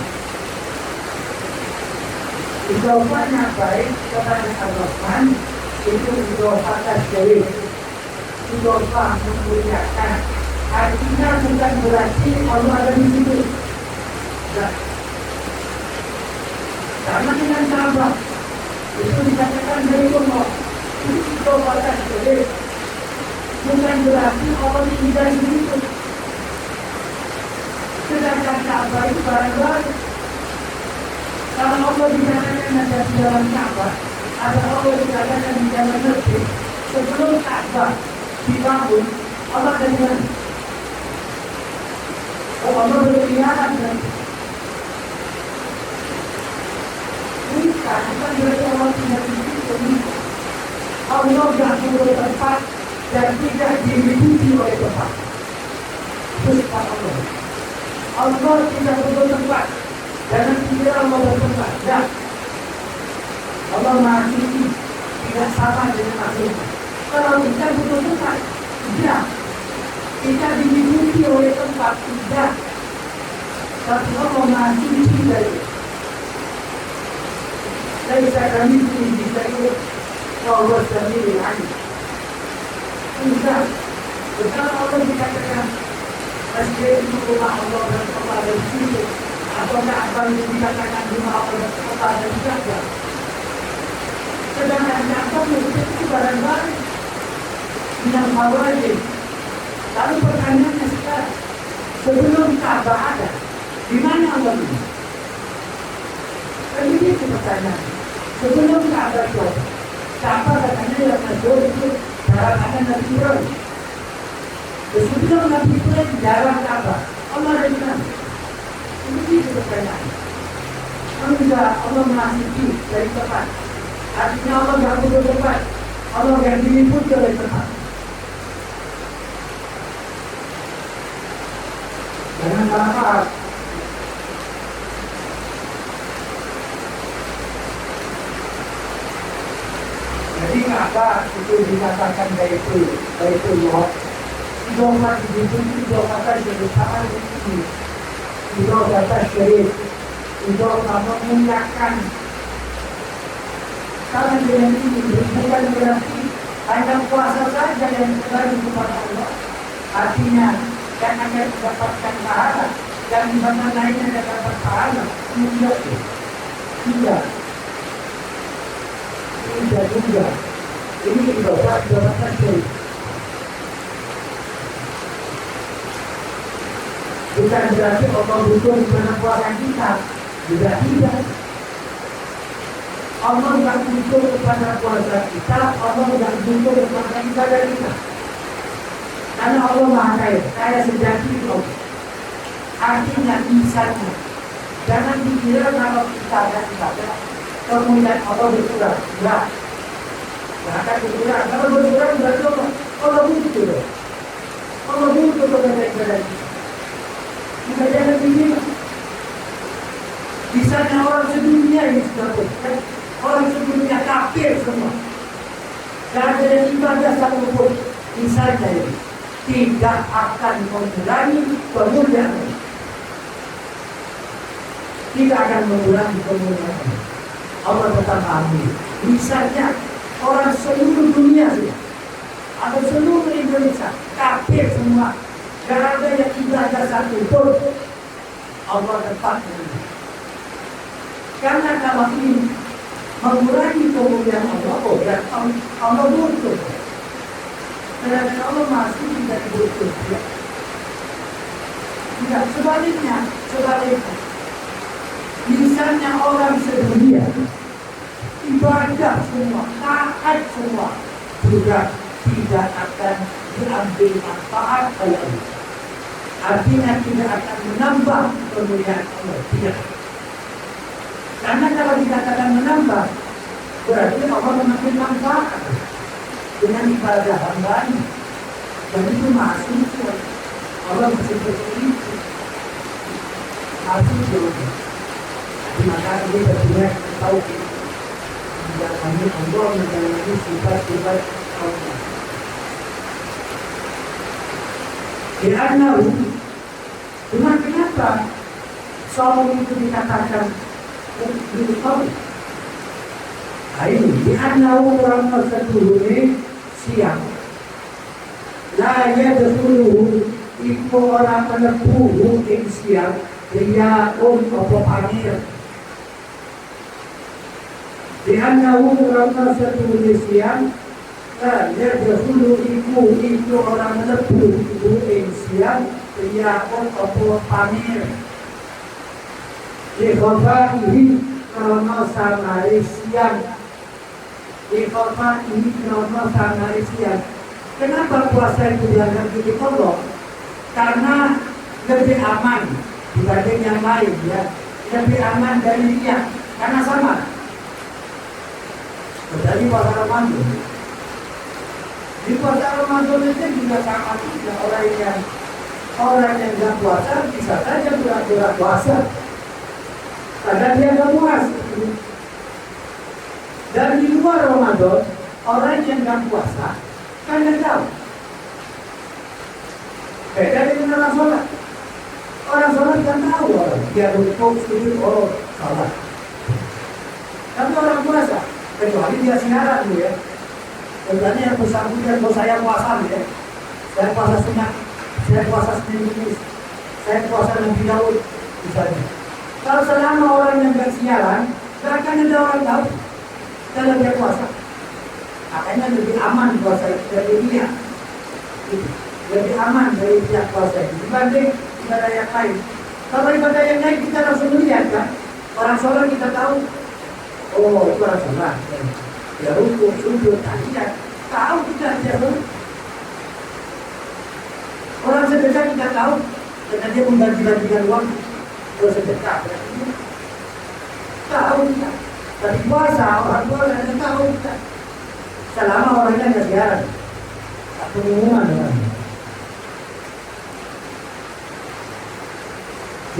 Speaker 2: Idofahnya baik kepada Ar-Rahman itu idofah tasyrif, idofah memuliakan. Artinya bukan berarti Allah ada di situ, Nah, karena dengan Ka'bah itu dikatakan dari Allah itu batas jadi bukan berarti Allah tinggal di situ. Sedangkan Ka'bah itu barang baru. Kalau Allah dikatakan ada di dalam Ka'bah, ada Allah dikatakan di dalam masjid, sebelum Ka'bah dibangun, Allah dari mana? Oh, Allah berkhianat dan bukan berarti Allah tidak di situ. Allah tidak punya tempat dan tidak dimiliki oleh tempat. Itu sifat Allah. Allah tidak punya tempat dan tidak Allah bertempat. Dan Allah Maha Suci tidak sama dengan makhluk. Kalau kita butuh tempat, tidak. Kita dimiliki oleh tempat, tidak. Tapi Allah Maha Suci dari kami ini saya Allah sendiri lagi. Tidak. Betul Allah dikatakan masjid itu rumah Allah dan Allah ada di situ. Atau Ka'bah itu dikatakan rumah Allah dan Allah ada di sana. Sedangkan Ka'bah itu barang baru yang wajib. Lalu pertanyaannya sekarang, sebelum Ka'bah ada, di mana Allah ini? Jadi itu pertanyaan. Sebelum Ka'bah itu, Ka'bah katanya yang masuk itu daratan Nabi Ibrahim. Sebelum Nabi Ibrahim jarang Ka'bah, Allah ada di mana? Ini pertanyaan. Enggak, Allah Maha Suci dari tempat. Artinya Allah tidak butuh tempat. Allah yang diliputi oleh tempat. Jangan salah paham. Jadi Ka'bah itu dikatakan Baitullah. Doa itu doa kebesaran ini. Doa kata syirik. Doa mengunyahkan. Karena dengan ini bukan berarti hanya puasa saja yang kembali kepada Allah. Artinya yang akan mendapatkan pahala, yang di mana lainnya dapat pahala, tidak. Tidak juga. Ini ibadah saja. Bukan berarti Allah butuh kepada kita. Juga tidak. Allah tidak butuh kepada keluarga kita. Allah tidak butuh kepada ibadah kita. Karena Allah Maha Kaya sejati Allah. Artinya misalnya, jangan dikira kalau kita ada ibadah, kemudian Allah berkurang. Tidak. Tidak akan berkurang. Kalau berkurang berarti Allah butuh. Allah butuh kepada ibadah kita. Ibadah begini. Misalnya orang sedunia ini sudah berkurang. Orang sedunia kafir semua. Tidak ada yang ibadah satu pun. Misalnya ini. Tidak akan mengurangi kemuliaan. Tidak akan mengurangi kemuliaan. Allah tetap ambil. Misalnya orang seluruh dunia saja, atau seluruh Indonesia kafir semua, tidak ada yang ibadah satu pun, Allah tetap ambil. Karena kalau ini mengurangi kemuliaan Allah, dan Allah butuh. Dan Allah masih tidak butuh. Tidak, sebaliknya. Misalnya orang sedunia ibadah semua, taat semua, juga tidak akan diambil manfaat oleh Allah. Artinya tidak akan menambah kemuliaan Allah. Tidak. Karena kalau dikatakan menambah, berarti Allah mengambil manfaat dengan ibadah hambanya. Dan itu masih Allah masih berpikir masih berpikir. Maka ini tentunya tahu tidak kami Allah menjalani sifat-sifat Allah. Karena cuma kenapa soal itu dikatakan itu tahu? Ini karena orang tersebut siang. Laya dahulu itu orang menepuh siang Riya'un apa pamir. Li'annahu karena satu siang yadkhulu iku orang mlebu iku ing siang riya'un apa pamir. Likhofaihi karena samari siang. Likhofaihi karena samari siang. Kenapa puasa itu dianggap jadi kodok? Karena lebih aman dibanding yang lain, ya. Lebih aman dari dia karena sama. Jadi puasa Ramadan, di puasa Ramadan itu juga sama juga orang yang nggak puasa bisa saja pura-pura puasa karena dia nggak puas. Dan di luar Ramadan orang yang nggak puasa kan nggak tahu. Beda dengan orang sholat. Orang sholat kan tahu dia rukuk sujud sholat. Tapi orang puasa kecuali dia siaran ya. Sebenarnya yang bersangkutan kalau saya puasa ya. Saya puasa sunat, saya puasa Senin Kamis, saya puasa Nabi Daud misalnya. Kalau selama orang yang nggak siaran, nggak akan ada orang tahu kalau dia puasa. Makanya lebih aman puasa dari dia. Lebih aman dari pihak puasa dibanding ibadah yang lain. Kalau ibadah yang lain kita langsung melihat kan, orang sholat kita tahu. Oh, itu orang sholat. Ya rukuk, sujud, tahiyat. Tahu kita dia sholat. Orang sedekah kita tahu, karena dia membagi-bagikan uang bersedekah. Tahu kita. Tapi puasa, orang puasa tidak tahu kita. Selama orangnya nggak siaran. Pengumuman orangnya.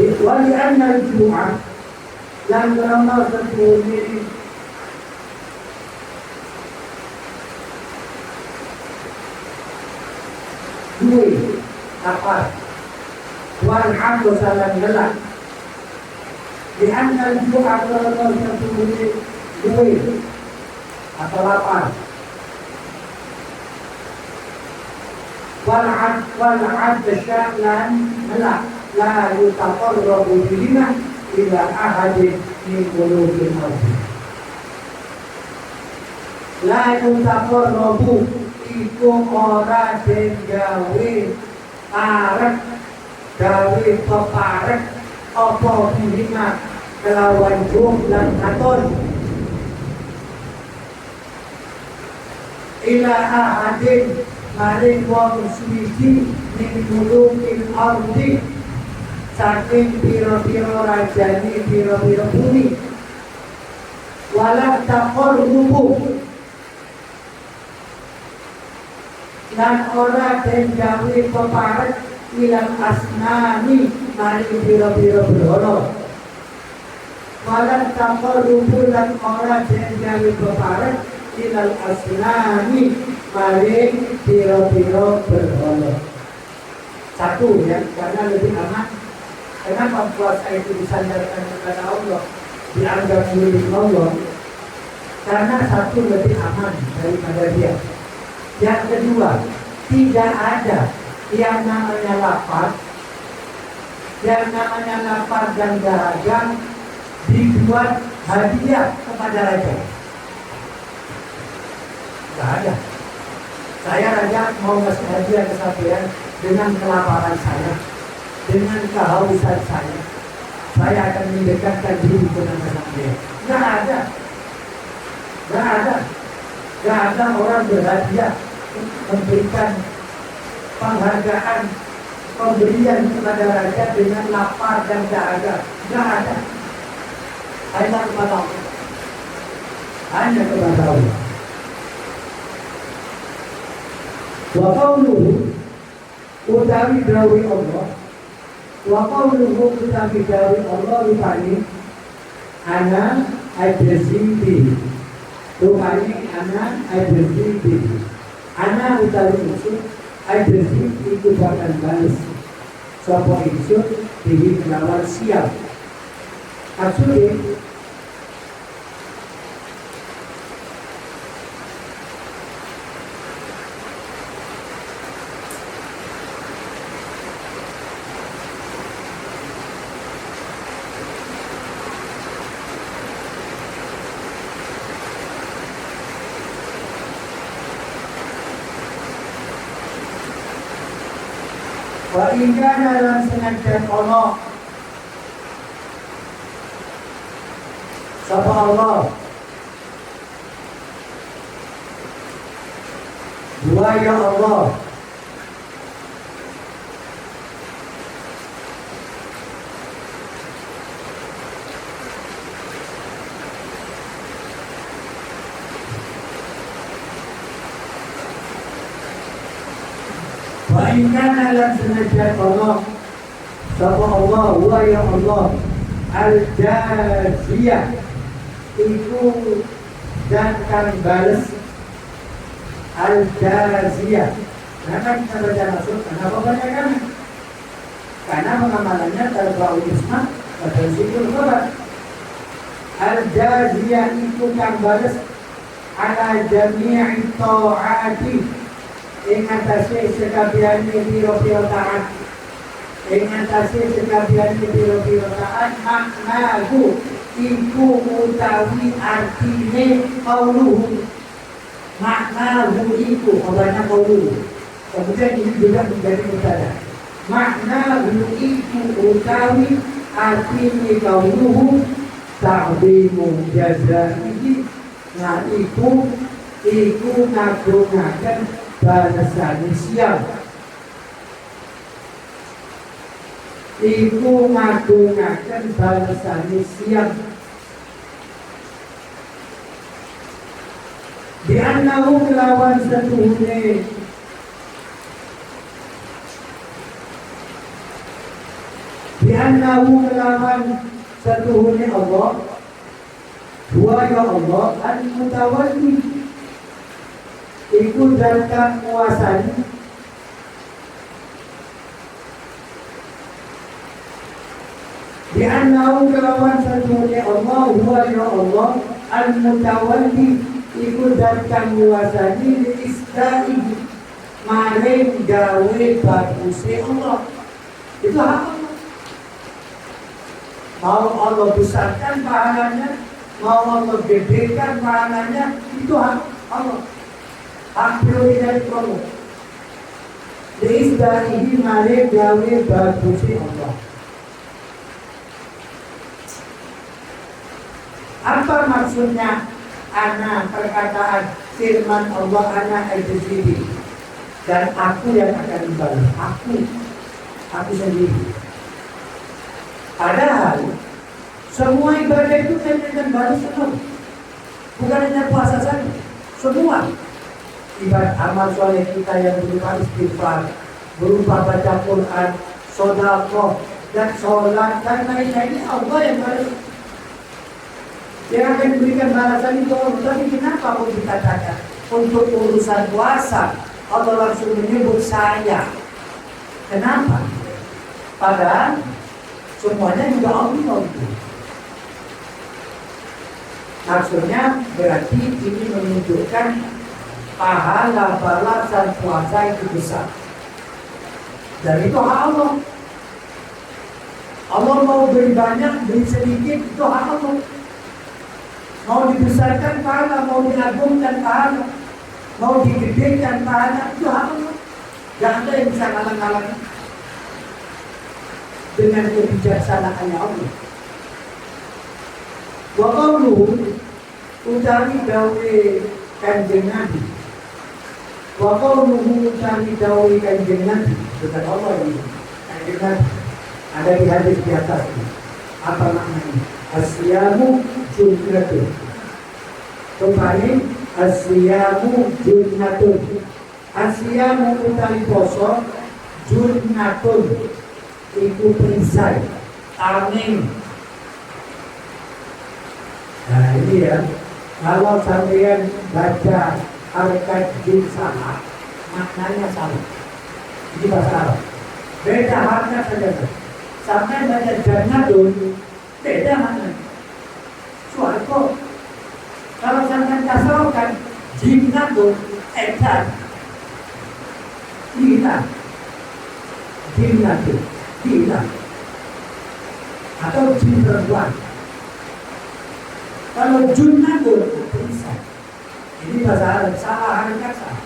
Speaker 2: Wali anna al-Jum'ah yang bernama seperti dua apa wal hamdu salam gelak di anna al-Jum'ah bernama seperti dua atau lapar wal ad sya'lan gelak la yutaqarrabu bihima ila ahadin min qulubil ardi. La yutaqarrabu iku ora den gawe arep gawe peparek apa bihima kelawan lan katon ila ahadin maring wong suwiji min qulubil ardi saking piro-piro rajani piro-piro bumi walau takor rubuh dan ora den gawe peparek ilang asnami mari piro-piro berhala walau takor rubuh dan ora den gawe peparek ilang asnami mari piro-piro berhala. Satu ya, karena lebih aman. Kenapa puasa itu disandarkan kepada Allah, dianggap milik Allah? Karena satu lebih aman daripada dia. Yang kedua, tidak ada yang namanya lapar, dan dahaga dibuat hadiah kepada raja. Tidak ada. Saya raja mau ngasih hadiah ke sampean dengan kelaparan saya. Dengan kehausan saya akan mendekatkan diri dengan dia. Tidak ada orang berhadiah memberikan penghargaan pemberian kepada raja dengan lapar dan dahaga. Tidak ada. Hanya kepada Allah. Hanya kepada Allah. Wa qawluhu utawi dawi Allah. Wa qawluhu utawi dawi Allah rupani ana adresibi. Rupani ana adresibi. Ana utawi usul adresib itu bahkan balas. Sopo insun diri kelawan siap. Maksudnya Wa ingkana lan senajan ono sapa Allah wa ya Allah wa ingkana lan senajan ono sapa Allah wa ya Allah al-jaziyah iku dan kang bales al-jaziyah. Kenapa kita baca masuk? Kenapa banyak kan? Karena pengamalannya terbau isma pada sikul khobar. Al-jaziyah iku kang bales ala jami'i ta'ati ing atase sekabehane pira-pira taat. Ing atase sekabehane pira-pira taat maknahu iku utawi artine qauluhu. Maknahu iku kabarnya qauluhu. Kemudian ini juga menjadi mubtada. Maknahu iku utawi artine qauluhu ta'zimu jazaihi. Nah iku ngagungaken balasan siap. Iku ngagungaken balasan siap. Di annahu kelawan setuhune Di annahu kelawan setuhune Allah wa ya Allah al-mutawalli iku datang kuasani di annahu kelawan setuhune Allah wa ya Allah al-mutawalli iku datang kuasani li istai maring gawe bagusnya Allah. Itu hak Allah. Mau Allah besarkan pahalanya, mau Allah gedekan pahalanya, itu hak Allah. Hak prioritas Allah. Diisdahi maring gawe bagusnya Allah. Apa maksudnya? Ana perkataan firman Allah ana al-jaziri dan aku yang akan membalas aku sendiri. Padahal semua ibadah itu kan balas Allah, bukan hanya puasa saja. Semua ibadah amal soleh kita yang berupa istighfar, berupa baca Quran, sedekah dan sholat dan lain-lain, Allah yang balas. Yang akan memberikan balasan itu Allah. Tapi kenapa pun dikatakan untuk urusan puasa Allah langsung menyebut saya? Kenapa? Padahal semuanya juga Allah. Maksudnya berarti ini menunjukkan pahala balasan puasa itu besar. Dan itu hak Allah. Allah mau beri banyak, beri sedikit, itu hak Allah. Mau dibesarkan pahala, mau diagungkan pahala, mau digedekan pahala, itu hak Allah. Gak ada yang bisa ngalang-ngalang dengan kebijaksanaannya Allah. Wa qawluhu utawi dawe Kanjeng Nabi. Wa qawluhu utawi dawe Kanjeng Nabi. Bukan Allah ini, Kanjeng Nabi. Ada di hadis di atas ini. Apa maknanya? Asyamu junnatun. Kembali asyamu junnatun. Asyamu utawi poso junnatun iku perisai tameng. Nah ini ya, kalau sampean baca harokat jin salah, maknanya sama. Ini bahasa Arab. Beda makna saja. Sampai baca jannatun, beda maknanya. Suarco. Kalau sampean kasarkan jinnatun, edan. Hilang. Jinnatun, hilang. Atau jin perempuan. Kalau junnatun bisa. Ini bahasa Arab, salah harokat salah.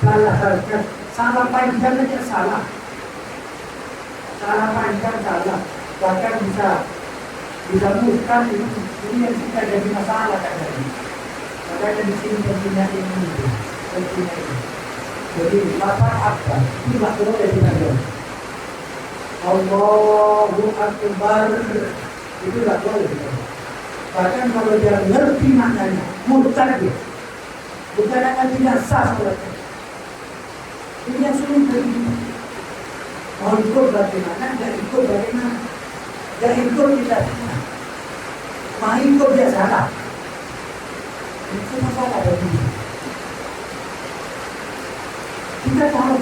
Speaker 2: salah harkat, salah panjang aja salah. Salah panjang salah. Bahkan bisa muskan ini yang kita jadi masalah kadang. Makanya di sini pentingnya ini, pentingnya ini. Jadi lapan apa? Ini nggak perlu jadi tanda. Allahu Akbar itu nggak boleh. Bahkan kalau dia ngerti maknanya, murtad dia. Bukan akan tidak sah sholatnya. Ini yang sulit begini. Mau ikut bagaimana? Nggak ikut bagaimana? Nggak ikut tidak sah. Mau ikut dia salah. Itu masalah bagi dia. Kita tahu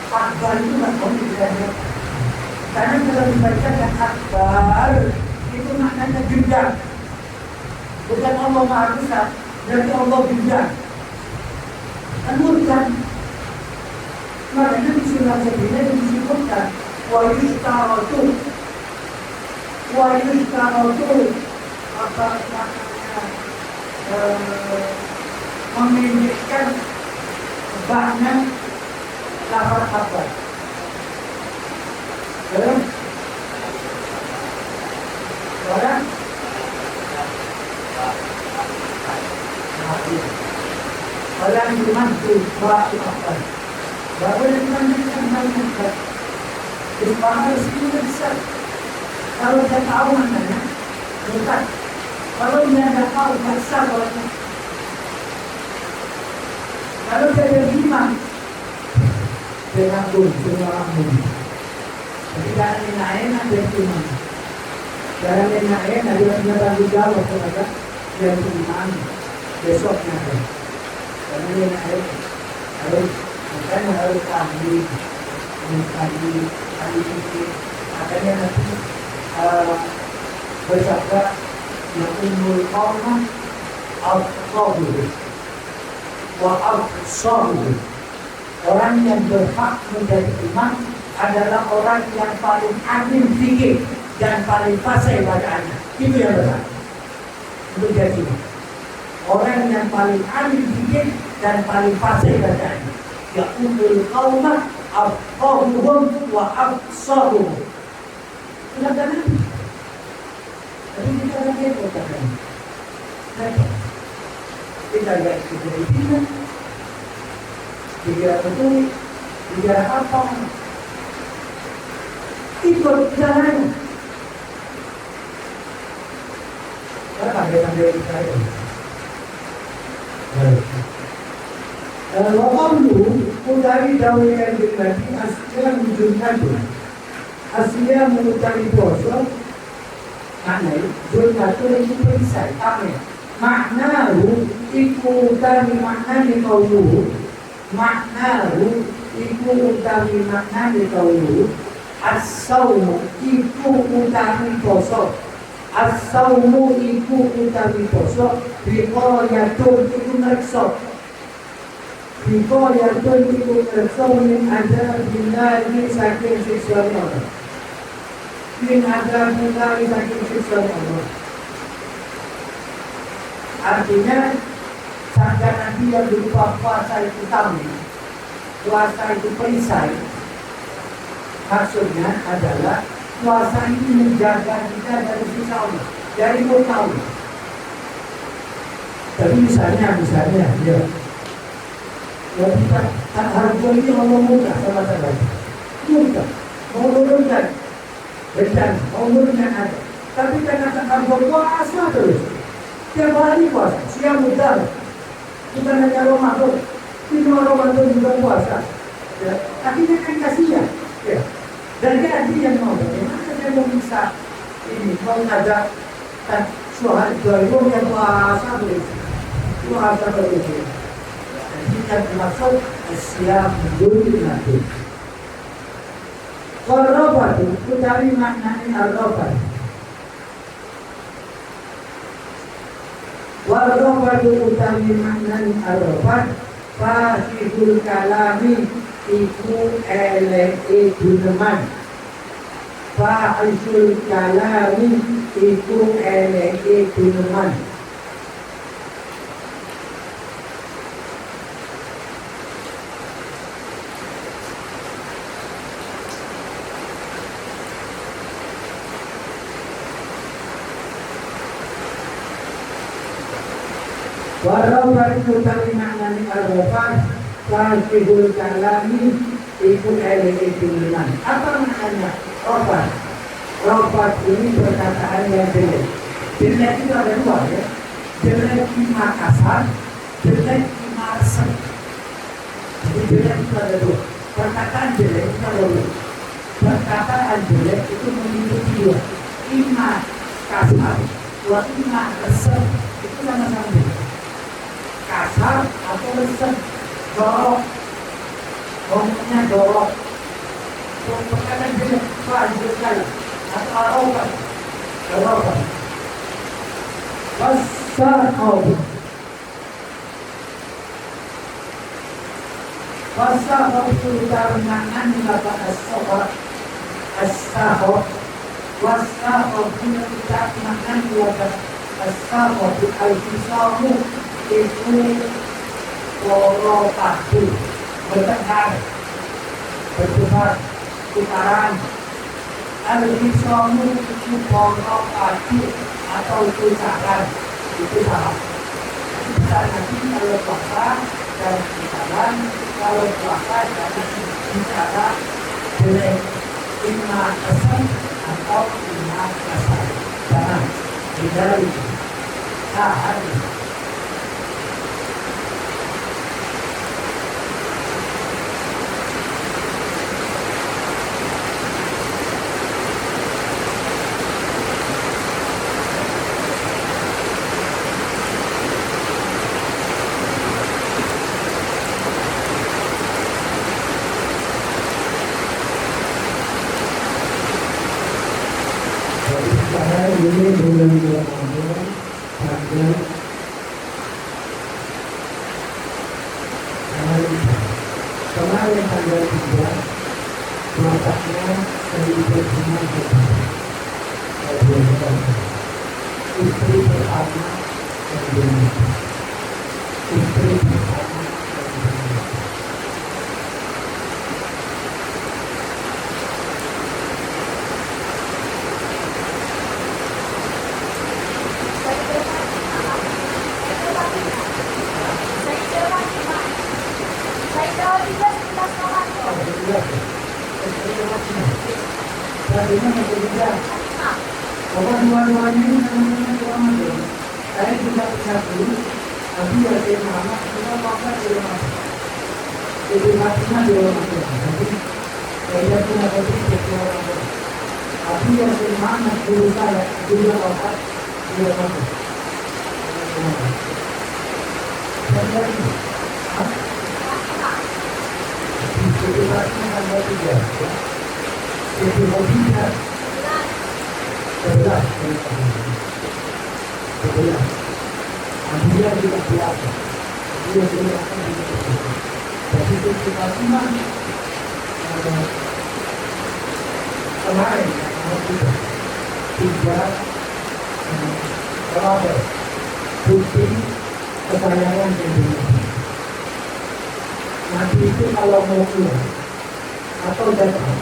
Speaker 2: Akbar itu nggak boleh dilihat. Karena kalau dibacakan Akbar itu maknanya gendang. Bukan Allah Maha Besar, dari Allah gendang. Kan murtad. Makanya di surah sebelumnya disebutkan wa yustaratu apa maknanya memindahkan makna lafaz Akbar. Orang dimantu batu Akbar. Baru dimandikan Akbar. Dipanggil sepuluh besar. Kalau dia tahu maknanya, bukan. Kalau dia tidak tahu, besar orangnya. Kalau dia jadi imam, dia nganggur semua orang. Jadi jangan enak-enak jadi imam. Jangan enak-enak dia punya tanggung jawab kepada yang imam besoknya. Karena enak-enak harus makanya harus ahli fikih. Makanya nanti bersabda yang umul qawmah al-qawmah wa al-qawmah. Orang yang berhak menjadi imam adalah orang yang paling alim fikih dan paling fasih bacaannya. Itu yang berhak untuk jadi imam. Orang yang paling alim fikih dan paling fasih bacaannya. Ya umul qawmah al-qawmah wa al-qawmah. Sudah kan? Tapi kita lagi berkata, kita lihat kita ini, kita betul, kita apa? Ikut jalan. Kita pandai-pandai saya. Waktu dari dahulu yang dilatih aslinya menunjukkan aslinya mengutari dosa. Maknanya, zulmatul itu perisai, apa ya? Maknahu, iku utami maknanya kauluhu. Maknahu, iku utami maknanya kauluhu. As-sawmu, iku utami poso. As-sawmu, iku utami poso. Bikoyatun, iku ngerekso. Bikoyatun, iku ngerekso. Min ada binari saking siksualnya orang. Min ada mulai saking siksa Allah. Artinya sabda Nabi yang berupa puasa itu tahu, puasa itu perisai. Maksudnya adalah puasa ini menjaga kita dari siksa Allah, dari murka Allah. Tapi misalnya ya kita harga ini Allah murka sama sahabat. Murka, mau menurunkan bencana, umurnya ada. Tapi karena tak berpuasa terus, tiap hari puasa, siang mudah. Bukan hanya Ramadan, di Ramadan juga puasa. Ya. Akhirnya kan kasihan. Ya. Dan dia yang mau, bagaimana dia mau bisa ini, mau ngajak suara itu yang puasa terus, puasa terus. Jadi yang dimaksud siang dulu nanti. Ar-Rabat itu dari maknanya Ar-Rabat. War-Rabat itu dari maknanya Ar-Rabat. Fasihul kalami iku eleke guneman. Fasihul kalami iku eleke guneman. Waraubat itu kami maknani al-rofat Sahibul kalami ikut ele-ele. Apa maknanya? Rofat. Rofat ini perkataan yang jelek. Jelek itu ada dua ya. Jelek lima kasar, jelek lima resep. Jadi jelek itu ada dua. Perkataan jelek itu ada dua. Perkataan jelek itu memiliki dua. Lima kasar, dua lima resep. Itu sama-sama jelek. Kasar atau resep, dorok, ngomongnya dorok. Perkataan jelek, wajib sekali. Atau arobat, arobat. Wassahob, wassahob itu dikarenakan kata as-sohab, as-sahob. Wassahob itu dikarenakan kata as-sahob al-fisamu itu korokatu bertengkar, berdebat, tukaran. Al-fisamu itu korokatu atau tukaran, itu sama. Bisa nanti kalau puasa dan tukaran, kalau puasa dan bicara jelek lima kesan atau lima kesan. Jangan hindari saat ini bulan Ramadan tanggal kemarin tanggal 3 puasanya 1.500 istri pertama istri pertama dua-duanya ini namanya Ramadan. Saya juga satu, tapi ya saya mama kita makan di rumah. Jadi maksudnya di rumah. Jadi saya punya kopi di rumah. Tapi ya saya mama dulu saya juga makan di rumah. Jadi jadi maksudnya tanggal 3. Jadi hobinya sebelas, dia juga biasa, dia juga akan dilakukan. Jadi kita cuma kemarin tiga Rabe putih kesayangan dunia. Nanti itu kalau mau pulang atau datang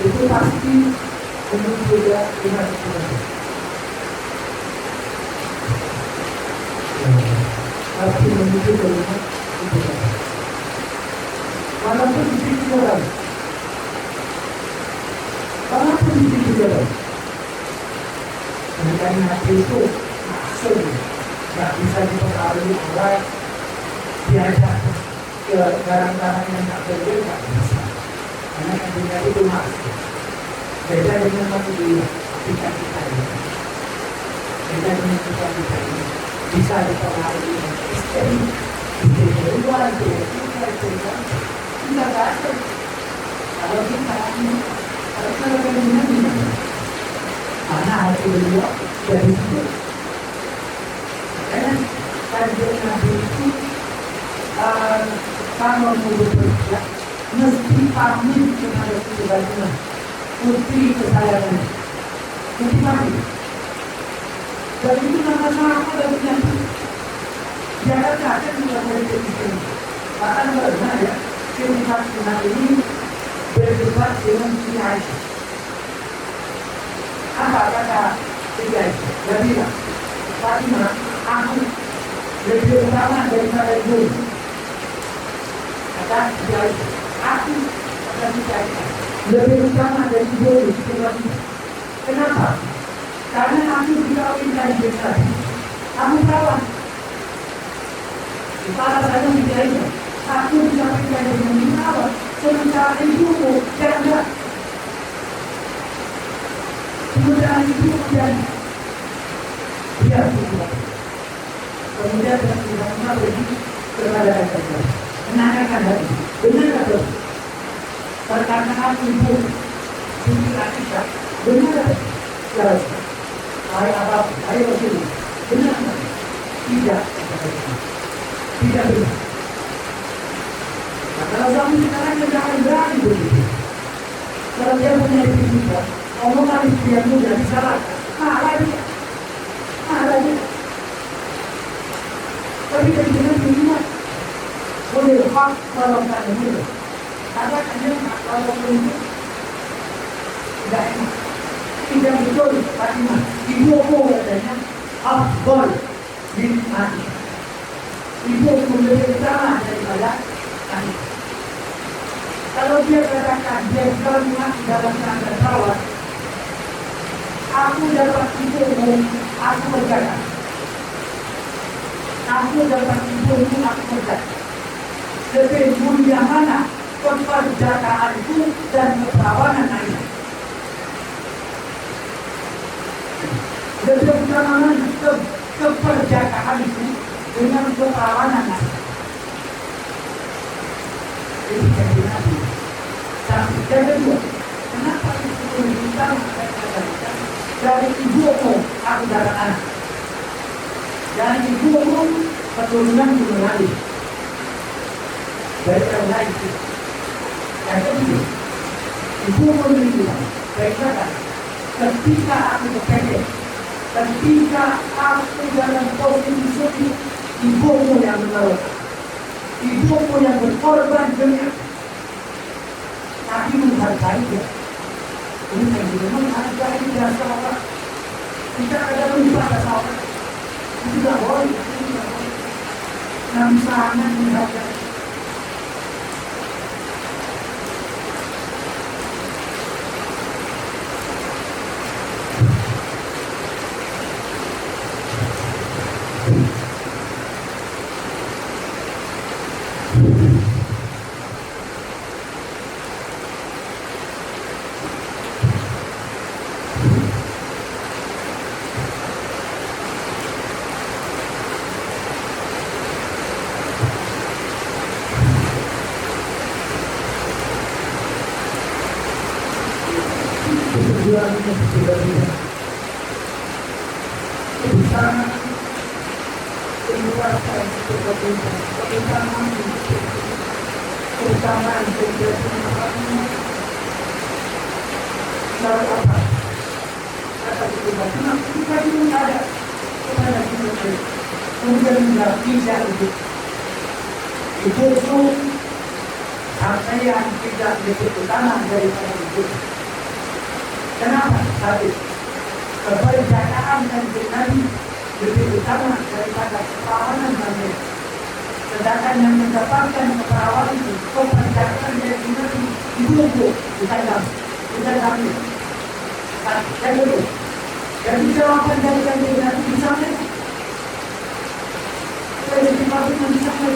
Speaker 2: itu pasti umur juga 50 tahun. Pasti menuju ke rumah itu. Walaupun di situ jalan, walaupun di situ jalan, karena hati itu maksud nggak bisa dipengaruhi orang, diajak ke barang-barang yang tak berbeda nggak bisa. Karena dunia itu maksud. Beda dengan manusia, kita ini. Beda dengan kita ini. Bisa dipengaruhi istri luar kita ada. Kalau kita ini, kalau dunia ini, mana hati beliau dari situ. Karena kajian Nabi itu kalau mau bekerja mesti pamit kepada kebajikan putri kesayangan, mesti pamit. Dan itu nama-nama dari yang jangan kaget juga dari itu. Bahkan benar ya, kehidupan kita ini berdebat dengan Siti Aisyah. Apa kata Siti Aisyah? Dia bilang, Fatimah, aku daripada ibu. Kata dia, aku akan dicari lebih utama dari ibu. Kenapa? Karena aku dikawinkan dengan aku perawan. Kepala saya tidak ada. Aku dikawinkan dengan perawan. Sementara ibumu tidak. Sementara ibu dan dia tidak. Kemudian dia pergi kepada mereka. Menanyakan hati. Benar atau? Karena aku ibu tidak kita. Benar. Ya. Ayo apa? Ayo sini. Benar. Tidak. Tidak benar. Nah, kalau kamu sekarang jangan berani begitu. Kalau dia punya kita, omongan dia mudah disalahkan. Marah dia. Marah dia. Tapi dengan begini, boleh hak kalau tak mudah. Ada kan kalau begitu tidak enak. Tidak betul, Fatimah. Ibu katanya afdal min Aisyah. Ibu lebih utama daripada Aisyah. Kalau dia katakan dia berniat dalam rangka perawat, aku dapat ibumu, aku berkata. Aku dapat ibumu, aku berkata. Lebih mulia mana keperjakaanku dan keperawanan Aisyah? Lebih utama keperjakaan itu dengan keperawanan. Ini jadi nabi. Tapi yang kedua, kenapa itu lebih utama dari ibumu aku dapat anak? Dari ibumu keturunan nabi. Dari orang lain itu. Yang kedua, ibumu menunjukkan baiklah ketika aku berpendek. Ketika aku dalam posisi suci, ibumu yang menolong, ibumu yang berkorban demi tapi menghargai dia. Ini yang dimana menghargai dia sahabat. Kita ada lupa sahabat. Itu tidak boleh. Nabi sangat menghargai. Kebetulannya sudah tidak. Bersama keluarkan keutamaan keutamaan keutamaan lalu apa? Kata keutamaan kita itu ada kepada kita. Kemudian tidak bisa itu harta yang tidak lebih utama daripada itu. Kenapa? Tapi kepercayaan dan Nabi lebih utama daripada keperawanan Nabi. Sedangkan yang mendapatkan keperawanan itu kepercayaan dari Nabi ibu bukan kami. Jadi jawaban dari Nabi di sana. Dari Nabi di sana.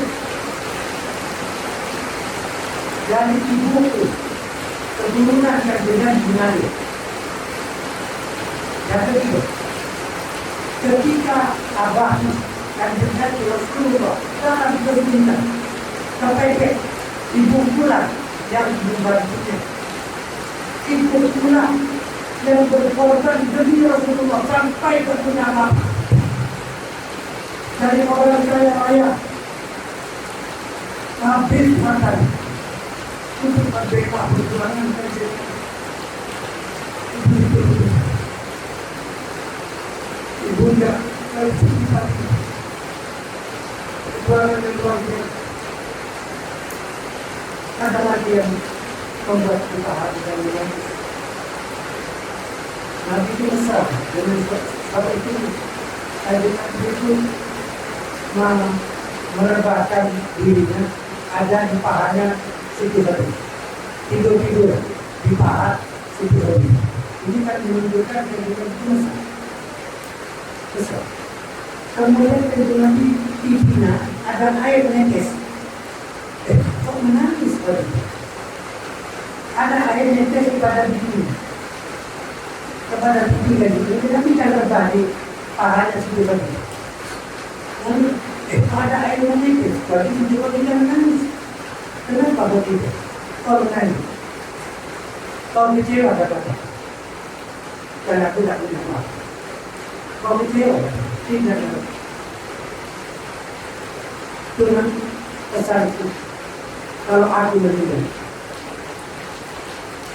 Speaker 2: Dari ibuku keturunan yang dengan Nabi. Yang kedua, ketika abahmu dan dengan Rasulullah dalam berminta sampai ibu pula yang membantunya, ibu pula yang berkorban demi Rasulullah sampai ke penyamak dari orang kaya raya habis makan untuk merdeka perjuangan saja. Ibunda dari kita perjuangan yang luar biasa. Ada lagi yang membuat kita hati dan luar. Nabi itu besar dan sebab itu saya dengan itu merebahkan dirinya, ada di pahanya Siti Khadijah. Tidur-tidur di paha Siti Khadijah. Ini kan menunjukkan kehidupan besar. Besar. Kemudian ketika Nabi dibina, ada air netes. Kok menangis Khadijah? Ada air netes kepada bibi. Kepada bibi Khadijah. Tetapi kan terbalik pahanya Siti Khadijah. Lalu, ada air netes. Berarti Siti Khadijah menangis. Kenapa begitu? Kau menangis. Kau kecewa kata-kata. Dan aku tak punya maaf. Kau kecewa? Tidak. Tuhan pesanku, kalau aku meninggal,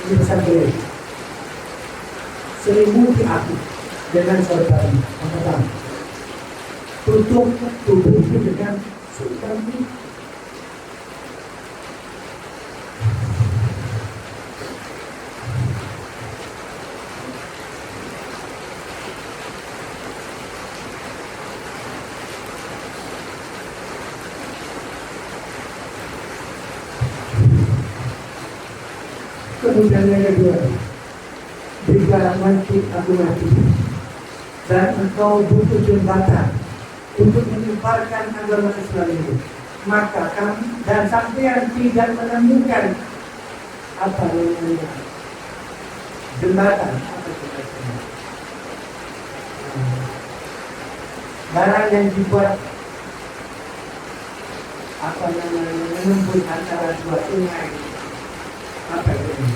Speaker 2: ini pesan beliau, selimuti aku dengan sorban. Yang pertama, tutup tubuhku dengan sorban. Kemudian yang kedua, jika mati aku mati dan engkau butuh jembatan untuk menyebarkan agama Islam ini, maka kami dan sampean tidak menemukan apa namanya jembatan, barang yang dibuat apa namanya menembus antara dua sungai. Apa itu?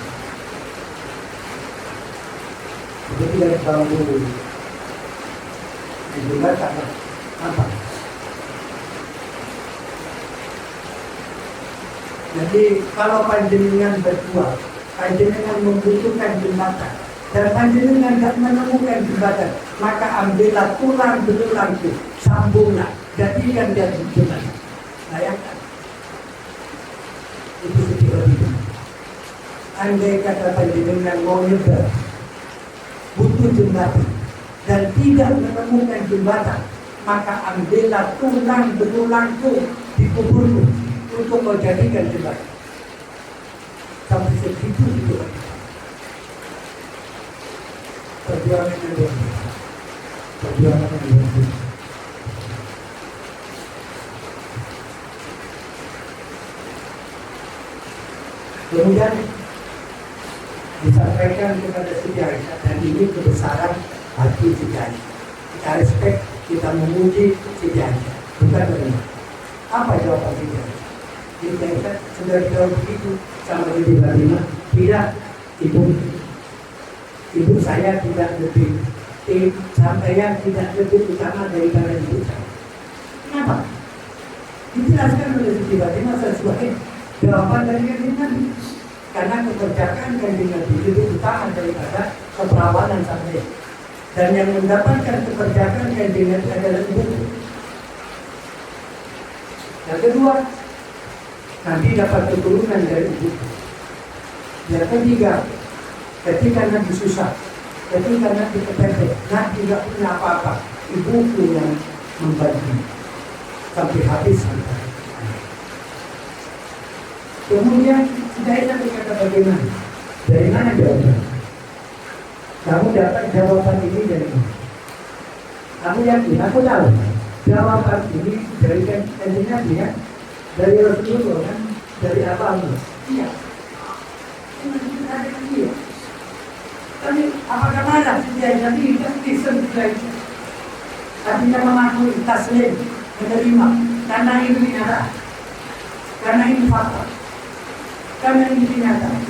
Speaker 2: Jadi dari bambu dan juga sama apa? Jadi kalau panjenengan berdua, panjenengan membutuhkan jembatan dan panjenengan tidak menemukan jembatan, maka ambillah tulang belulangku, sambunglah, jadikan dia jembatan. Bayangkan itu sedikit itu. Andai kata panjenengan mau nyebar, butuh jembatan dan tidak menemukan jembatan, maka ambillah tulang belulangku di kuburku untuk kau jadikan jembatan. Sampai segitu itu. Perjuangan yang luar biasa. Perjuangan yang luar biasa. Kemudian disampaikan kepada Siti Aisyah, dan ini kebesaran hati Siti Aisyah. Kita respect, kita memuji Siti Aisyah, bukan benar. Apa jawaban Siti Aisyah? Siti Aisyah sudah jawab begitu sama Bibi Fatimah, tidak, ibu saya tidak lebih, sampean tidak lebih utama daripada ibu saya. Kenapa? Dijelaskan oleh Siti Fatimah sesuai jawaban dari Nabi. Karena kekerjakan Kanjeng Nabi itu utama daripada keperawanan sampai. Dan yang mendapatkan kekerjakan Kanjeng Nabi adalah ibu. Yang kedua, Nabi dapat keturunan dari ibu. Yang ketiga, ketika Nabi susah, ketika Nabi kepepet, Nabi tidak punya apa-apa, ibuku yang membantu sampai habis sampai. Kemudian saya berkata bagaimana? Dari mana jawaban? Kamu dapat jawaban ini dari mana? Kamu yakin? Aku tahu. Jawaban ini dari Kanjeng Nabi ya, dari Rasulullah kan, dari abamu. Iya. Iya. Tapi apakah marah dia Nabi itu kisah itu? Artinya memahami taslim, menerima, karena ini nyata, karena ini fakta. Karena ini nyata,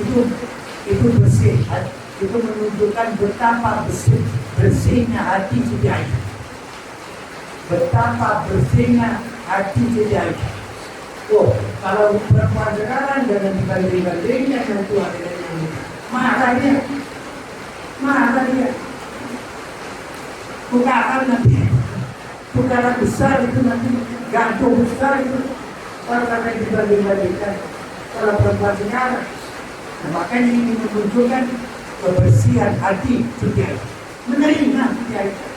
Speaker 2: itu bersih, itu menunjukkan betapa bersihnya hati Siti Aisyah. Betapa bersihnya hati Siti Aisyah. Oh, kalau perempuan sekarang jangan dibanding-bandingkan dengan Tuhan ini. Marah dia. Bukaan nanti, bukaan besar itu nanti, gantung besar itu, karena dibanding-bandingkan. Kalau perempuan sekarang, nah, makanya ini menunjukkan kebersihan hati Siti Aisyah. Menerima Siti Aisyah,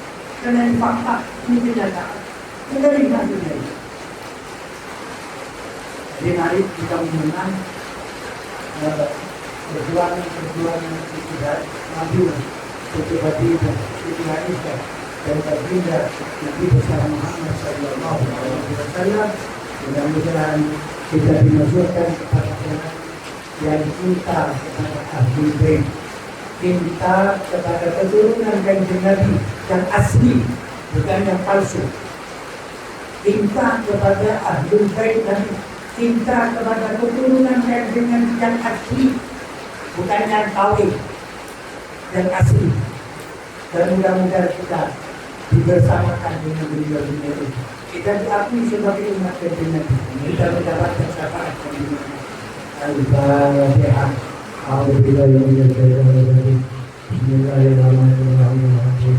Speaker 2: karena ini fakta, ini kenyataan. Menerima Siti Aisyah. Jadi mari kita mengenang perjuangan kita maju seperti Indonesia dan baginda Nabi besar Muhammad Sallallahu Alaihi Wasallam. Mudah-mudahan kita dimasukkan kepada jalan yang cinta kepada ahli bait, cinta kepada keturunan Kanjeng Nabi yang asli, bukan yang palsu. Cinta kepada ahli bait dan cinta kepada keturunan Kanjeng Nabi yang asli, bukan yang kawin, yang asli. Dan mudah-mudahan kita dibersamakan dengan beliau ini. Kita diakui sebagai umat Kanjeng Nabi. Kita mendapatkan syafaat dari Al-Fatihah. A'udzubillahi minasyaitonir rajim. Bismillahirrahmanirrahim.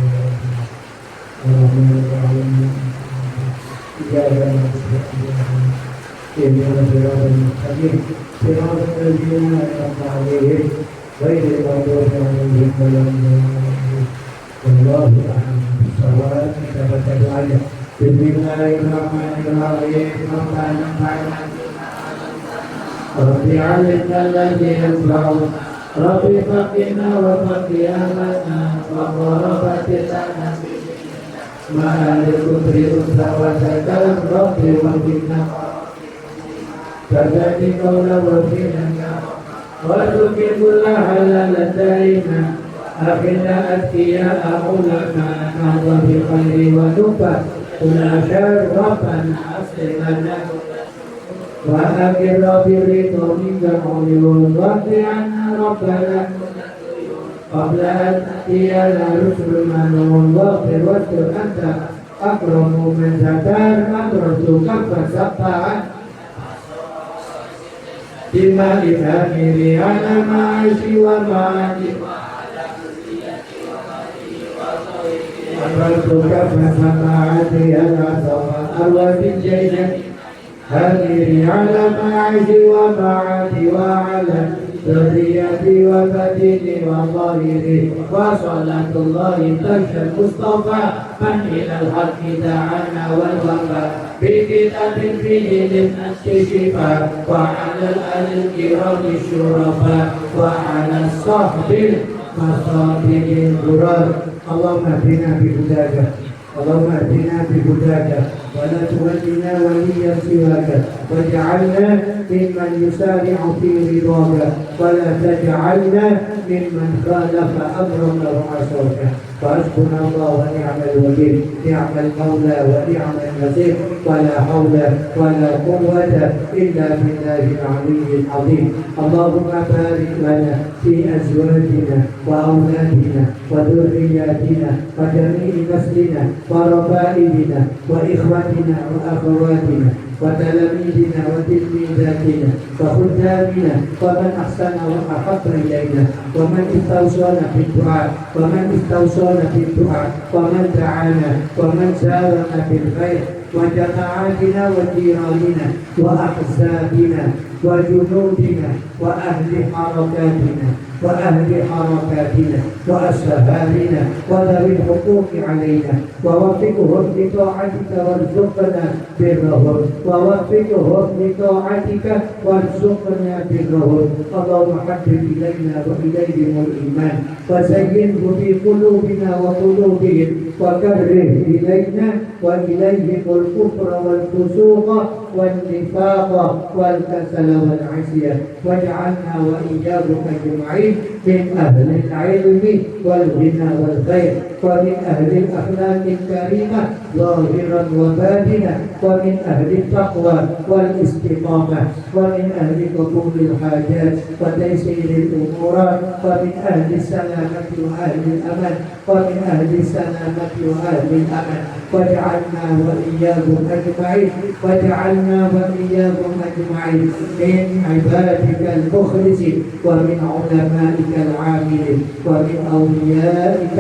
Speaker 2: Rabbi alimna alladhi yanfa'u Rabbi faqina wa faqi ahlana wa qarabati lana ma'al kutri unsa wa zakal Rabbi wa fitna Kadani qawla wa finana wa tukibulla halalan daima akhina atkiya ulama Allah bi khairi wa nufa Kula syarrafan aslimana wa akhir birridu minka uyun waqti'ana rabbana qabla an tiyana rusul manun waqtir wastur anta akramu man zatar akramu kaffa sabtaan bima idhamiri ala ma'ashi wa ma'adi أمرتك فسمعت العصا أروى بالجيش هذه على معاشي ومعادي وعلى ذريتي وبدني وظاهري وصلاة الله تشفى المصطفى من إلى الحق دعانا والوفاء بكتاب فيه للناس شفاء وعلى الآل الكرام الشرفاء وعلى الصحب المصابيح الغرار اللهم اهدنا بهداك اللهم اهدنا بهداك ولا تولنا وليا سواك واجعلنا ممن يسارع في رضاك ولا تجعلنا ممن خالف امرك وعصاك فحسبنا الله ونعم الوكيل نعم المولى ونعم النصير ولا حول ولا قوة إلا بالله العلي العظيم اللهم بارك لنا في أزواجنا وأولادنا وذرياتنا وجميع نسلنا وربائبنا وإخوتنا وأخواتنا وتلاميذنا وتلميذاتنا وخدامنا ومن أحسن وأحب إلينا ومن استوصانا بالدعاء ومن دعانا ومن ساونا بالخير وجماعاتنا وجيراننا وأحزابنا وجنودنا وأهل حركاتنا وأسهارنا وذوي الحقوق علينا ووفقهم لطاعتك وارزقنا برهم اللهم حبب إلينا وإليهم الإيمان وزينه في قلوبنا وقلوبهم وكره إلينا وإليهم الكفر والفسوق والنفاق والكسل والعصيان واجعلنا وإياكم أجمعين من أهل العلم والغنى والخير ومن أهل الأخلاق الكريمة ظاهرا وباطنا ومن أهل التقوى والاستقامة ومن أهل قبول الحاجات وتيسير الأمور ومن أهل السلامة وأهل الأمن واجعلنا وإياكم أجمعين من عبادك المخلصين ومن علمائك العاملين ومن أوليائك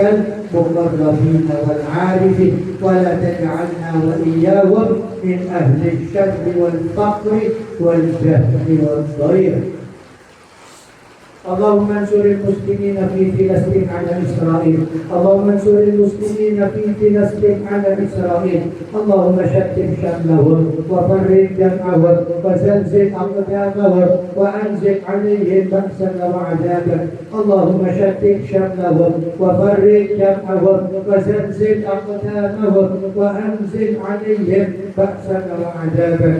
Speaker 2: المقربين والعارفين ولا تجعلنا وإياهم من أهل الشر والفقر والجهل والضيق اللهم انصر المسلمين في فلسطين على إسرائيل. اللهم انصر المسلمين في فلسطين على إسرائيل. اللهم شتت شملهم وفرق جمعهم وزلزل أقدامهم وأنزل عليهم بأسا وعذابا. اللهم شتت شملهم وفرق جمعهم وزلزل أقدامهم وأنزل عليهم بأسا وعذابا.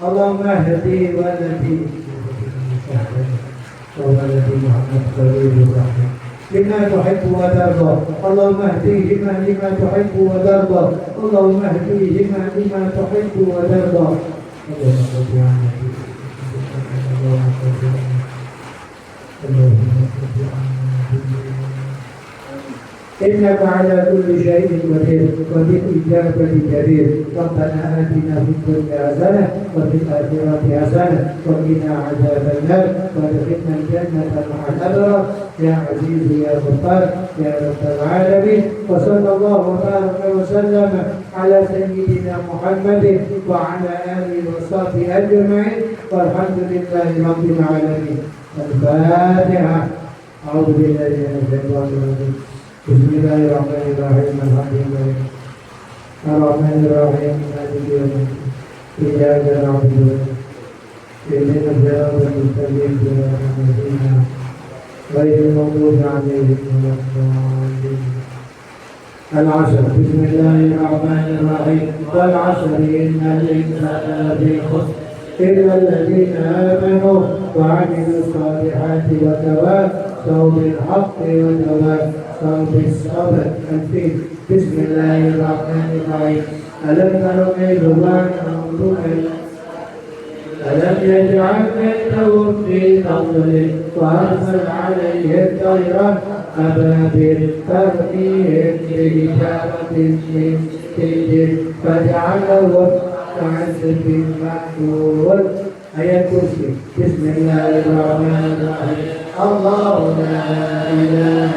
Speaker 2: اللهم اهدي ولدي وولدي محمد خليل الرحمن لما تحب وترضى. اللهم اهديهما لما تحب وترضى. اللهم اهديهما لما تحب وترضى. اللهم صل على إنك على كل شيء قدير وبالإجابة جدير. ربنا آتنا في الدنيا حسنة وفي الآخرة حسنة وقنا عذاب النار وادخلنا الجنة مع الأبرار يا عزيز يا غفار يا رب العالمين. وصلى الله وبارك وسلم على سيدنا محمد وعلى آله وصحبه أجمعين والحمد لله رب العالمين. الفاتحة. أعوذ بالله من الشيطان الرجيم. بسم الله الرحمن الرحيم. الحمد لله الرحمن الرحيم مالك يوم الدين إياك نعبد اهدنا الصراط المستقيم صراط الذين غير المغضوب عليهم ولا الضالين. العصر. بسم الله الرحمن الرحيم. والعصر إن الإنسان لفي خسر إلا الذين آمنوا وعملوا الصالحات وتواصوا بالحق وتواصوا بالصبر. الفيل. بسم الله الرحمن الرحيم. ألم تروا كيف فعل ربك ألم يجعل كيدهم في تضليل وأرسل عليهم طيرا أبابيل ترميهم بحجارة من سجيل فجعلهم كعصف مأكول. آية الكرسي. بسم الله الرحمن الرحيم. الله لا إله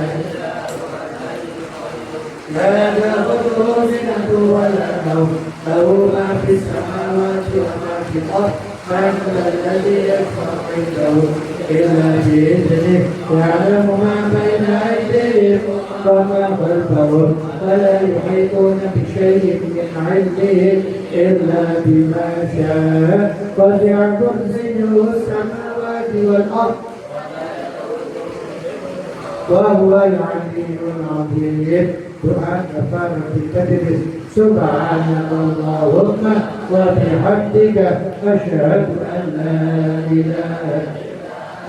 Speaker 2: لا تأخذه سنة ولا نوم له ما في السماوات وما في الأرض. من ذا الذي يشفع عنده إلا بإذنه يعلم ما بين أيديهم وما خلفهم ولا يحيطون بشيء من علمه إلا بما شاء. وسع كرسيه السماوات والأرض وهو العلي العظيم. دعاء كفارة الكذب. سبحانك اللهم وبحمدك أشهد أن لا إله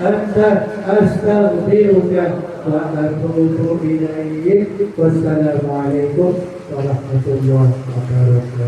Speaker 2: أنت أستغفرك وأتوب إليك. والسلام عليكم ورحمة الله وبركاته.